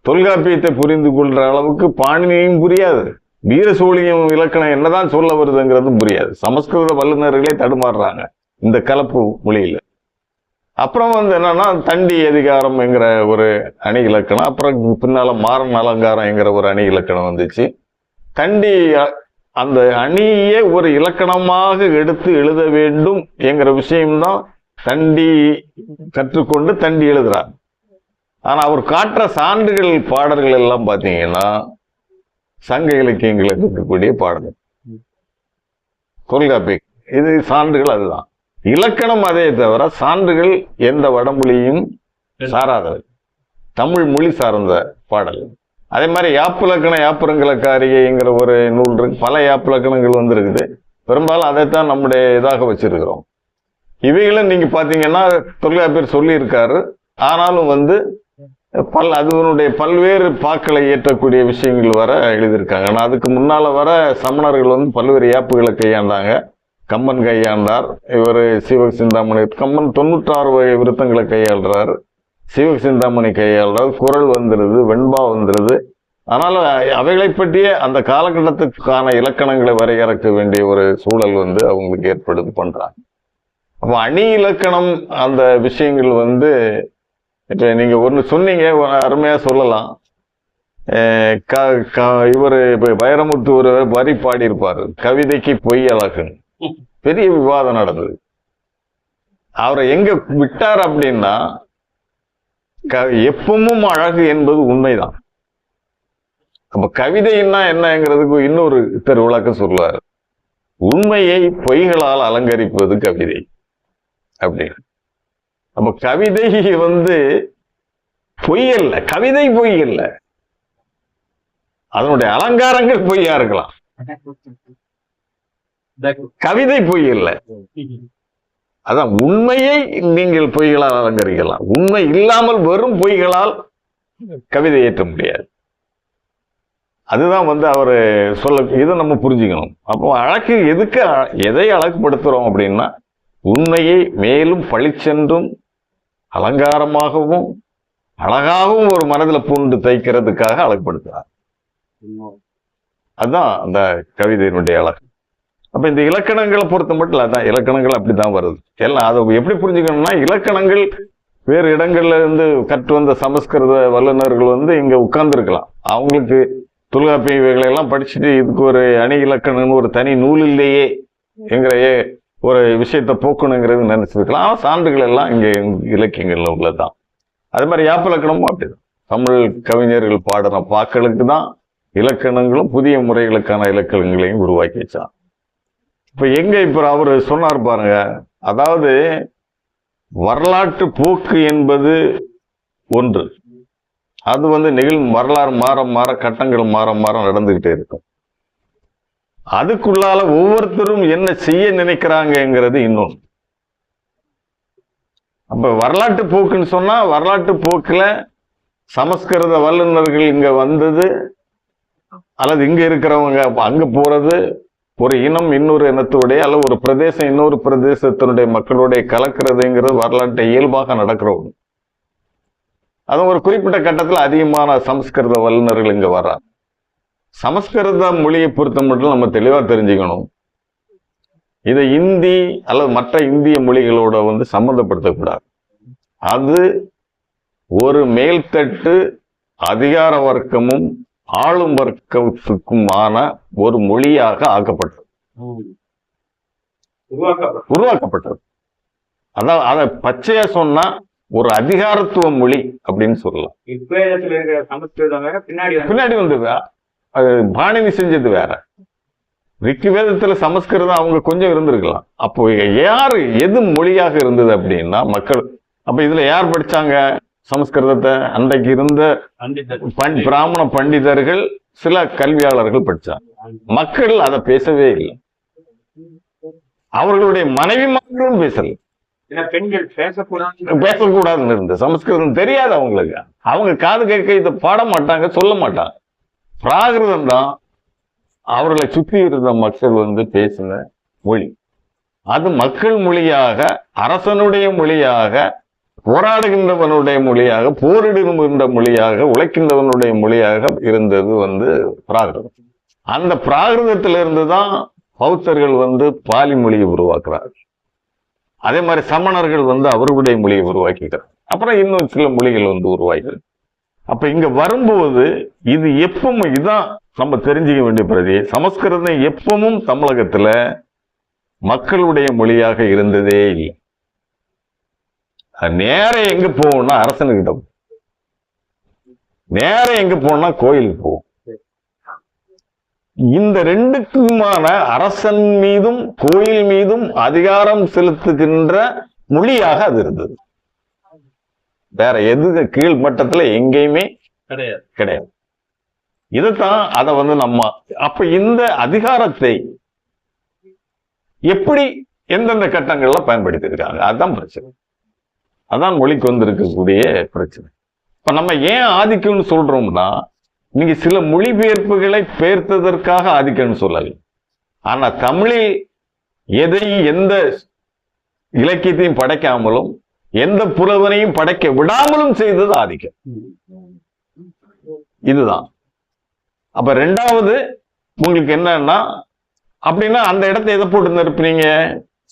தொல்காப்பியத்தை புரிந்து கொள்ற அளவுக்கு பாணினியும் புரியாது, வீர சோழியம் இலக்கணம் என்னதான் சொல்ல வருதுங்கிறதும் புரியாது. சமஸ்கிருத வல்லுநர்களே தடுமாறுறாங்க இந்த கலப்பு மொழியில. அப்புறம் வந்து என்னன்னா, தண்டி அதிகாரம் என்கிற ஒரு அணி இலக்கணம், அப்புறம் பின்னால மாறன் அலங்காரம் என்கிற ஒரு அணி இலக்கணம் வந்துச்சு. தண்டி அந்த அணியே ஒரு இலக்கணமாக எடுத்து எழுத வேண்டும் என்கிற விஷயம்தான் தண்டி கற்றுக்கொண்டு தண்டி எழுதுறார். ஆனா அவர் காட்டுற சான்றுகள் பாடல்கள் எல்லாம் பார்த்தீங்கன்னா சங்க இலக்கியங்களுக்கு இருக்கக்கூடிய பாடல்கள், தொல்காப்பிய இது சான்றுகள் அதுதான். இலக்கணம் அதே தவிர சான்றுகள் எந்த வடமொழியும் சாராதவை, தமிழ் மொழி சார்ந்த பாடல். அதே மாதிரி யாப்பிலக்கண யாப்புரங்கலக்காரிகைங்கிற ஒரு நூல் இருக்கு. பல யாப்பிலக்கணங்கள் வந்து இருக்குது. பெரும்பாலும் அதைத்தான் நம்முடைய இதாக வச்சிருக்கிறோம். இவைகளும் நீங்க பாத்தீங்கன்னா தொல்காப்பியர் சொல்லி இருக்காரு. ஆனாலும் வந்து அதனுடைய பல்வேறு பாக்களை ஏற்றக்கூடிய விஷயங்கள் வர எழுதியிருக்காங்க. ஆனால் அதுக்கு முன்னால வர சமணர்கள் வந்து பல்வேறு யாப்புகளை கையாண்டாங்க. கம்பன் கையாண்டார். இவர் சீவக சிந்தாமணி, கம்பன் 96 வகை விருத்தங்களை கையாளுறார், சீவக சிந்தாமணி கையாளுறார், குறள் வந்துடுது, வெண்பா வந்துடுது. ஆனால் அவைகளை பற்றிய அந்த காலகட்டத்துக்கான இலக்கணங்களை வரையறுக்க வேண்டிய ஒரு சூழல் வந்து அவங்களுக்கு ஏற்படுது பண்றாங்க. அப்போ அணி இலக்கணம் அந்த விஷயங்கள் வந்து இப்போ நீங்க ஒன்று சொன்னீங்க, அருமையா சொல்லலாம். இவர் வைரமுத்து ஒரு வரி பாடியிருப்பாரு, கவிதைக்கு பொய் அழகுன்னு. பெரிய விவாதம் நடந்தது. அவரை எங்க விட்டார் அப்படின்னா, எப்பவும் அழகு என்பது உண்மைதான். அப்ப கவிதைன்னா என்னங்கிறதுக்கு இன்னொரு விளக்கம் சொல்லுவார். உண்மையை பொய்களால் அலங்கரிப்பது கவிதை அப்படின்னு. அப்ப கவிதை வந்து பொய் அல்ல, கவிதை பொய் அல்ல, அதனுடைய அலங்காரங்கள் பொய்யா இருக்கலாம், கவிதை பொய் இல்லை. அதான் உண்மையை நீங்கள் பொய்களால் அலங்கரிக்கலாம், உண்மை இல்லாமல் வெறும் பொய்களால் கவிதை ஏற்ற முடியாது. அதுதான் வந்து அவரு சொல்ல, இதை நம்ம புரிஞ்சுக்கணும். அப்போ அழகு எதுக்கு, எதை அழகுபடுத்துறோம் அப்படின்னா, உண்மையை மேலும் பளிச்சென்றும் அலங்காரமாகவும் அழகாகவும் ஒரு மனதில் பூண்டு தைக்கிறதுக்காக அழகுபடுத்துறார். அதுதான் அந்த கவிதையினுடைய அழகு. அப்ப இந்த இலக்கணங்களை பொறுத்த மட்டும் அதான், இலக்கணங்கள் அப்படிதான் வருது எல்லாம். அதை எப்படி புரிஞ்சுக்கணும்னா, இலக்கணங்கள் வேறு இடங்கள்ல இருந்து கற்று வந்த சமஸ்கிருத வல்லுநர்கள் வந்து இங்க உட்கார்ந்துருக்கலாம். அவங்களுக்கு தொல்காப்பிய இவைகளை எல்லாம் படிச்சுட்டு இதுக்கு ஒரு அணி இலக்கணம்னு ஒரு தனி நூல் இல்லையே என்கிற ஒரு விஷயத்தை போக்கணுங்கிறது நினைச்சிருக்கலாம். ஆனால் சான்றுகள் எல்லாம் இங்கே இலக்கியங்கள்ல உள்ளதுதான். அதே மாதிரி யாப்பிலக்கணமும் அப்படிதான். தமிழ் கவிஞர்கள் பாடுற பாக்களுக்கு தான் இலக்கணங்களும் புதிய முறைகளுக்கான இலக்கணங்களையும் உருவாக்கி வச்சான். இப்ப எங்க இப்ப அவரு சொன்னார் பாருங்க, அதாவது வரலாற்று போக்கு என்பது ஒன்று, அது வந்து வரலாறு மாற மாற, கட்டங்கள் மாற மாற நடந்துகிட்டே இருக்கும். அதுக்குள்ளால ஒவ்வொருத்தரும் என்ன செய்ய நினைக்கிறாங்கிறது இன்னொன்று. அப்ப வரலாற்று போக்குன்னு சொன்னா, வரலாற்று போக்குல சமஸ்கிருத வல்லுநர்கள் இங்க வந்தது, அல்லது இங்க இருக்கிறவங்க அங்க போறது, ஒரு இனம் இன்னொரு இனத்துடைய அல்லது ஒரு பிரதேசம் இன்னொரு பிரதேசத்தினுடைய மக்களுடைய கலக்கிறதுங்கிறது வரலாற்று இயல்பாக நடக்கிற ஒன்று. அது ஒரு குறிப்பிட்ட கட்டத்தில் அதிகமான சமஸ்கிருத வல்லுநர்கள் இங்க வர்றாங்க. சமஸ்கிருத மொழியை பொறுத்த மட்டும் நம்ம தெளிவா தெரிஞ்சுக்கணும், இதை இந்தி அல்லது மற்ற இந்திய மொழிகளோட வந்து சம்பந்தப்படுத்தக்கூடாது. அது ஒரு மேல்தட்டு அதிகார வர்க்கமும் ஆளும் வர்க்கத்துக்குமான ஒரு மொழியாக ஆக்கப்பட்டது, உருவாக்கப்பட்டது. அதான் அதை பச்சையா சொன்னா ஒரு அதிகாரத்துவ மொழி அப்படின்னு சொல்லலாம். பின்னாடி வந்து அது பாணினி செஞ்சது வேற. ரிக்வேதத்துல சமஸ்கிருதம் அவங்க கொஞ்சம் இருந்திருக்கலாம். அப்போ யாரு எது மொழியாக இருந்தது அப்படின்னா மக்கள். அப்ப இதுல யார் படிச்சாங்க சமஸ்கிருதத்தை? அன்றைக்கு இருந்த பிராமண பண்டிதர்கள், சில கல்வியாளர்கள் படிச்சாங்க. மக்கள் அதை பேசவே இல்லை. அவர்களுடைய மனைவி மக்களும் பேசல. பெண்கள் பேசக்கூடாதுன்னு இருந்த சமஸ்கிருதம் தெரியாது அவங்களுக்கு. அவங்க காது கேட்க இதை பாட மாட்டாங்க, சொல்ல மாட்டாங்க. பிராகிருதம் தான் அவர்களை சுற்றி இருந்த மக்கள் வந்து பேசின மொழி. அது மக்கள் மொழியாக, அரசனுடைய மொழியாக, போராடுகின்றவனுடைய மொழியாக, போரிடுகின்ற மொழியாக, உழைக்கின்றவனுடைய மொழியாக இருந்தது வந்து பிராகிருதம். அந்த பிராகிருதத்திலிருந்து தான் பௌத்தர்கள் வந்து பாலி மொழியை உருவாக்குறார்கள். அதே மாதிரி சமணர்கள் வந்து அவர்களுடைய மொழியை உருவாக்கிக்கிறார். அப்புறம் இன்னும் சில மொழிகள் வந்து உருவாக்கிறது. அப்ப இங்க வரும்போது இது எப்பவும் இதான் நம்ம தெரிஞ்சுக்க வேண்டிய பிரதி. சமஸ்கிருதம் எப்பவும் தமிழகத்துல மக்களுடைய மொழியாக இருந்ததே இல்லை. நேர எங்க போவோம்னா அரசனுக்கிட்ட, நேர எங்க போனா கோயிலுக்கு போவோம். இந்த ரெண்டுக்குமான அரசன் மீதும் கோயில் மீதும் அதிகாரம் செலுத்துகின்ற மொழியாக அது இருந்தது. வேற எது கீழ் மட்டத்துல எங்கேயுமே கிடையாது. இதுதான் அதை வந்து நம்ம அப்ப இந்த அதிகாரத்தை எப்படி எந்தெந்த கட்டங்கள்ல பயன்படுத்தி இருக்காங்க, அதுதான் பிரச்சனை. அதான் மொழிக்கு வந்து இருக்கக்கூடிய பிரச்சனை. இப்ப நம்ம ஏன் ஆதிக்கம்னு சொல்றோம்னா, நீங்க சில மொழிபெயர்ப்புகளை பெயர்த்ததற்காக ஆதிக்கம்னு சொல்லல. ஆனா தமிழில் எந்த இலக்கியத்தையும் படைக்காமலும் எந்த புலவனையும் படைக்க விடாமலும் செய்தது ஆதிக்கம். இதுதான். அப்ப ரெண்டாவது உங்களுக்கு என்னன்னா, அப்படின்னா அந்த இடத்தை எதை போட்டு நிரப்புனீங்க?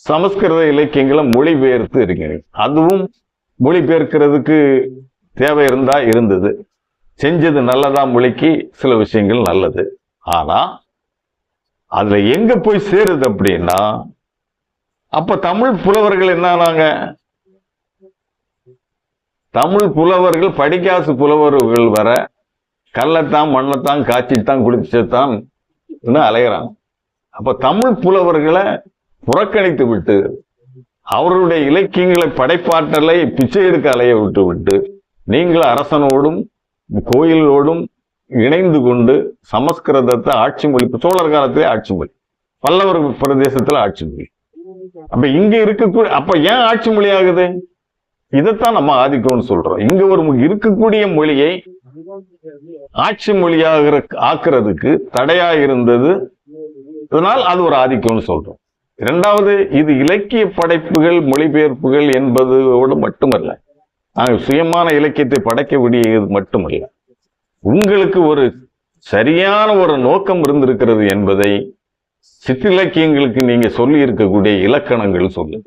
சமஸ்கிருத இலக்கியங்களை மொழிபெயர்த்து இருக்கீங்க. அதுவும் மொழிபெயர்க்கிறதுக்கு தேவை இருந்தா இருந்தது, செஞ்சது நல்லதா, மொழிக்கு சில விஷயங்கள் நல்லது. ஆனா அதுல எங்க போய் சேருது அப்படின்னா, அப்ப தமிழ் புலவர்கள் என்னன்னாங்க, தமிழ் புலவர்கள் படிக்காசு புலவர்கள் வர கல்லைத்தான் மண்ணைத்தான் காய்ச்சித்தான் குடிச்சத்தான் அலைகிறாங்க. அப்ப தமிழ் புலவர்களை புறக்கணித்து விட்டு அவர்களுடைய இலக்கியங்களை படைப்பாற்றலை பிச்சை எடுக்க அலைய விட்டு விட்டு நீங்கள் அரசனோடும் கோயிலோடும் இணைந்து கொண்டு சமஸ்கிருதத்தை ஆட்சி மொழி, சோழர் காலத்திலே ஆட்சி மொழி, பல்லவர் பிரதேசத்துல ஆட்சி மொழி. அப்ப இங்க இருக்கக்கூடிய, அப்ப ஏன் ஆட்சி மொழி ஆகுது? இதைத்தான் நம்ம ஆதிக்கம்னு சொல்றோம். இங்க ஒரு இருக்கக்கூடிய மொழியை ஆட்சி மொழியாக ஆக்குறதுக்கு தடையா இருந்தது, அதனால் அது ஒரு ஆதிக்கம்னு சொல்றோம். இரண்டாவது, இது இலக்கிய படைப்புகள் மொழிபெயர்ப்புகள் என்பதோடு மட்டுமல்ல, நாங்கள் சுயமான இலக்கியத்தை படைக்க வேண்டியது மட்டுமல்ல, உங்களுக்கு ஒரு சரியான ஒரு நோக்கம் இருந்திருக்கிறது என்பதை சிற்றிலக்கியங்களுக்கு நீங்க சொல்லி இருக்கக்கூடிய இலக்கணங்கள் சொல்லு.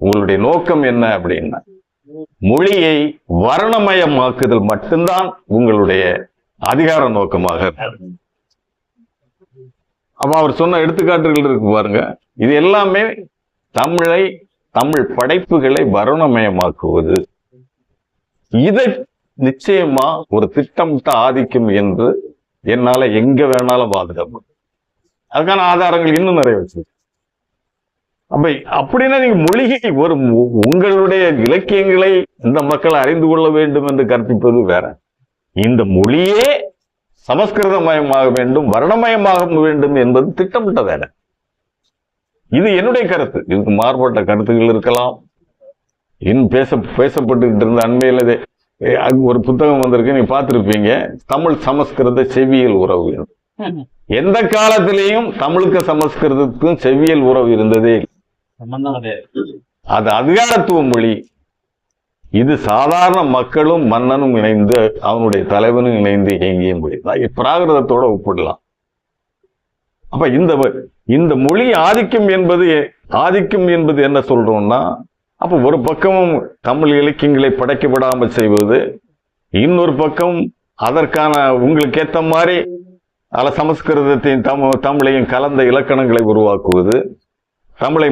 உங்களுடைய நோக்கம் என்ன அப்படின்னா, மொழியை வர்ணமயமாக்குதல் மட்டும்தான் உங்களுடைய அதிகார நோக்கமாக. அப்ப அவர் சொன்ன எடுத்துக்காட்டுகள் இருக்கு பாருங்க, இது எல்லாமே தமிழ் படைப்புகளை வர்ணமயமாக்குவது. இதை நிச்சயமா ஒரு திட்டமிட்ட ஆதிக்கம் என்று என்னால எங்க வேணாலும் பாதுகாப்பு. அதுக்கான ஆதாரங்கள் இன்னும் நிறைய வச்சு. அப்ப அப்படின்னா நீங்க மொழியை ஒரு உங்களுடைய இலக்கியங்களை இந்த மக்கள் அறிந்து கொள்ள வேண்டும் என்று கற்பிப்பது வேற. இந்த மொழியே சமஸ்கிருதமயமாக வேண்டும், வர்ணமயமாக வேண்டும் என்பது திட்டமிட்ட வேலை. இது என்னுடைய கருத்து. இதுக்கு மாறுபட்ட கருத்துக்கள் இருக்கலாம். இன்னும் பேசப்பட்டுக்கிட்டு இருந்த அண்மையில ஒரு புத்தகம் வந்திருக்கு, நீங்க பார்த்திருப்பீங்க, தமிழ் சமஸ்கிருத செவ்வியல் உறவு. எந்த காலத்திலேயும் தமிழுக்கு சமஸ்கிருதத்துக்கும் செவ்வியல் உறவு இருந்ததே. அது அதிகாரத்துவ மொழி. இது சாதாரண மக்களும் மன்னனும் இணைந்து அவனுடைய தலைவனும் இணைந்து இயங்கிய மொழி. பிராகிருதத்தோட ஒப்பிடலாம். அப்ப இந்த மொழி ஆதிக்கம் என்பது என்ன சொல்றோம்னா, அப்ப ஒரு பக்கமும் தமிழ் இலக்கியங்களை படைக்க விடாமல் செய்வது, இன்னொரு பக்கம் அதற்கான உங்களுக்கு ஏத்த மாதிரி சமஸ்கிருதத்தையும் தமிழையும் கலந்த இலக்கணங்களை உருவாக்குவது, தமிழை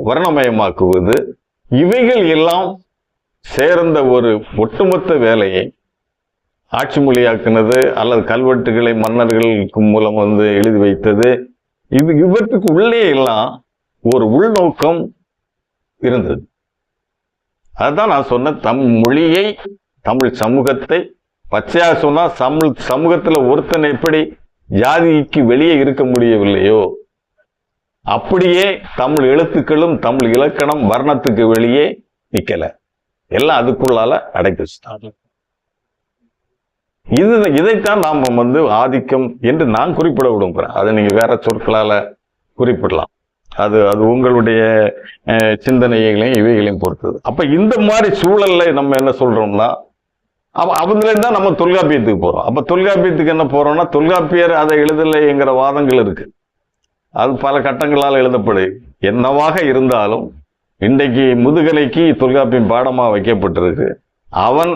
வர்ணமயமாக்குவது, இவைகள் எல்லாம் சேர்ந்த ஒரு ஒட்டுமொத்த வேலையை ஆட்சி மொழியாக்குனது அல்லது கல்வெட்டுகளை மன்னர்களுக்கு மூலம் எழுதி வைத்தது. இவற்றுக்கு உள்ளே எல்லாம் ஒரு உள்நோக்கம் இருந்தது. அதுதான் நான் சொன்ன மொழியை, தமிழ் சமூகத்தை பச்சையா சொன்னா, சமூகத்துல ஒருத்தன் எப்படி ஜாதிக்கு வெளியே இருக்க முடியவில்லையோ அப்படியே தமிழ் எழுத்துக்களும் தமிழ் இலக்கணம் வர்ணத்துக்கு வெளியே நிக்கல, எல்லாம் அதுக்குள்ளால அடைத்து. இதைத்தான் நாம் ஆதிக்கம் என்று நான் குறிப்பிட விடுங்கிறேன். அதை நீங்க வேற சொற்களால குறிப்பிடலாம். அது உங்களுடைய சிந்தனைகளையும் இவைகளையும் பொறுத்தது. அப்ப இந்த மாதிரி சூழல்ல நம்ம என்ன சொல்றோம்னா, அவங்களே தான் நம்ம தொல்காப்பியத்துக்கு போறோம். அப்ப தொல்காப்பியத்துக்கு என்ன போறோம்னா, தொல்காப்பியர் அதை எழுதலைங்கிற வாதங்கள் இருக்கு. அது பல கட்டங்களால் எழுதப்படு. என்னவாக இருந்தாலும் இன்றைக்கு முதுகலைக்கு தொல்காப்பியம் பாடமா வைக்கப்பட்டிருக்கு. அவன்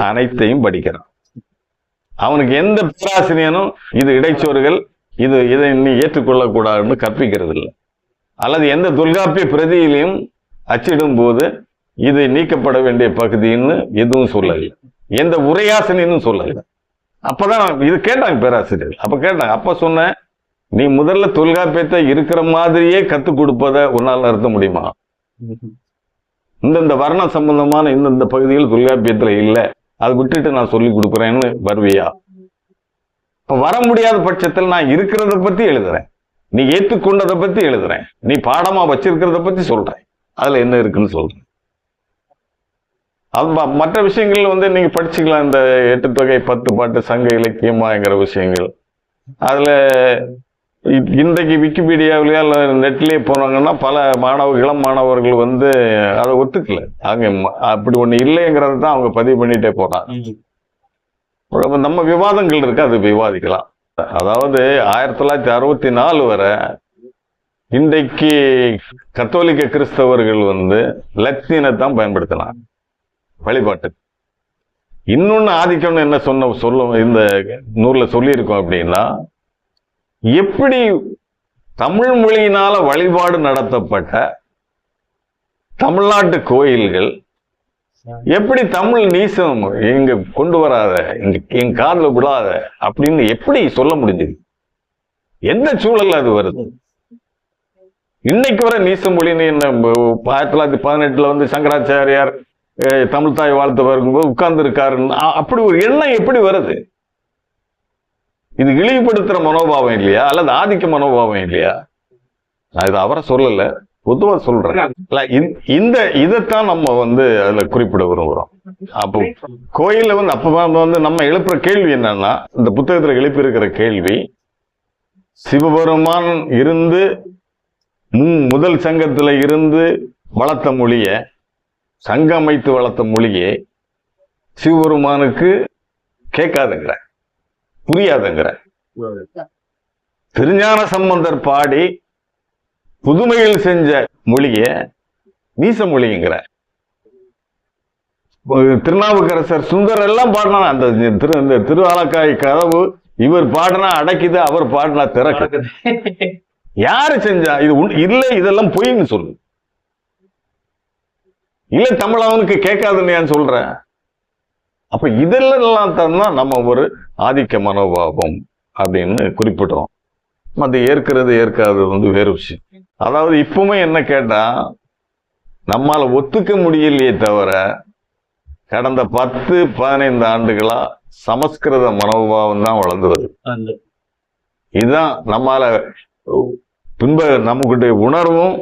அனைத்தையும் படிக்கிறான். அவனுக்கு எந்த பேராசிரியனும் இது இடைச்சோறுகள், இதை நீ ஏற்றுக்கொள்ளக்கூடாதுன்னு கற்பிக்கிறது இல்லை. அல்லது எந்த தொல்காப்பிய பிரதியிலையும் அச்சிடும் போது இது நீக்கப்பட வேண்டிய பகுதின்னு எதுவும் சொல்லலை. எந்த உரையாசனும் சொல்லலை. அப்பதான் இது கேட்டாங்க பேராசிரியர். அப்ப கேட்டாங்க. அப்ப சொன்ன, நீ முதல்ல தொல்காப்பியத்தை இருக்கிற மாதிரியே கத்துக் கொடுப்பதை உன்னால் நிறுத்த முடியுமா? இந்த வர்ண சம்பந்தமான இந்த பகுதிகள் தொல்காப்பியத்துல இல்லை, அதை விட்டுட்டு நான் சொல்லி கொடுக்குறேன்னு வருவியா? இப்ப வர முடியாத பட்சத்தில் நான் இருக்கிறத பத்தி எழுதுறேன், நீ ஏற்றுக்கொண்டதை பத்தி எழுதுறேன், நீ பாடமா வச்சிருக்கிறத பத்தி சொல்றேன், அதுல என்ன இருக்குன்னு சொல்றேன். அது மற்ற விஷயங்கள் நீங்க படிச்சுக்கலாம். இந்த 8 தொகை 10 பாட்டு சங்க இலக்கியமாங்கிற விஷயங்கள், அதுல இன்றைக்கு விக்கிபீடியாவிலேயே அல்ல நெட்லேயே போனாங்கன்னா பல இளம் மாணவர்கள் வந்து அதை ஒத்துக்கல. அங்கே அப்படி ஒன்று இல்லைங்கிறத தான் அவங்க பதிவு பண்ணிட்டே போறாங்க. நம்ம விவாதங்கள் இருக்கு, அது விவாதிக்கலாம். அதாவது 1964 வரை இன்றைக்கு கத்தோலிக்க கிறிஸ்தவர்கள் வந்து லத்தீனை தான் பயன்படுத்தினாங்க வழிபாட்டுக்கு. இன்னொன்னு ஆதிக்கம்னு என்ன சொல்லும் இந்த நூல்ல சொல்லியிருக்கோம் அப்படின்னா, எப்படி தமிழ் மொழியினால வழிபாடு நடத்தப்பட்ட தமிழ்நாட்டு கோயில்கள் எப்படி தமிழ் நீசம் இங்க கொண்டு வராத, எங்க காதுல விடாத அப்படின்னு எப்படி சொல்ல முடிஞ்சது? எந்த சூழல்ல அது வருது? இன்னைக்கு வர நீச மொழின்னு என்ன 1918 வந்து சங்கராச்சாரியார் தமிழ் தாய் வாழ்த்து வரும்போது உட்கார்ந்து இருக்காருன்னு அப்படி ஒரு எண்ணம் எப்படி வருது? இது இழிவுபடுத்துற மனோபாவம் இல்லையா, அல்லது ஆதிக்க மனோபாவம் இல்லையா? நான் இது அவரை சொல்லல, பொதுவா சொல்றேன். இதைத்தான் நம்ம வந்து அதுல குறிப்பிட விரும்புறோம். அப்போ கோயில்ல வந்து அப்ப வந்து நம்ம எழுப்புற கேள்வி என்னன்னா, இந்த புத்தகத்துல எழுப்பி இருக்கிற கேள்வி, சிவபெருமான் இருந்து முதல் சங்கத்துல இருந்து வளர்த்த மொழிய, சங்கம் அமைத்து வளர்த்த மொழியே சிவபெருமானுக்கு கேட்காதுங்கிற, புரியாதுங்கிற. திருஞான சம்பந்தர் பாடி புதுமையில் செஞ்ச மொழிய நீச மொழிங்கிற. திருநாவுக்கரசர் சுந்தர் எல்லாம் பாடினா அந்த திருவாலக்காய் கதவு இவர் பாடினா அடைக்குது, அவர் பாடினா திறக்குது. யாரு செஞ்சா இது? இல்லை, இதெல்லாம் பொய்ன்னு சொல்லு. இல்ல தமிழவனுக்கு கேட்காதுன்னு சொல்ற. அப்ப இதெல்லாம் தான் நம்ம ஒரு ஆதிக்க மனோபாவம் அப்படின்னு குறிப்பிடுறோம். அது ஏற்கிறது ஏற்காதது வந்து வேறு விஷயம். அதாவது இப்பவுமே என்ன கேட்டா, நம்மால ஒத்துக்க முடியலையே தவிர கடந்த 10-15 ஆண்டுகளா சமஸ்கிருத மனோபாவம் தான் வளர்ந்து வருது. இதுதான் நம்மால நமக்குடைய உணர்வும்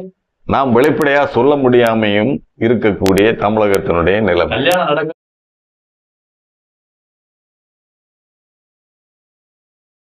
நாம் வெளிப்படையா சொல்ல முடியாமையும் இருக்கக்கூடிய தமிழகத்தினுடைய நிலைமை.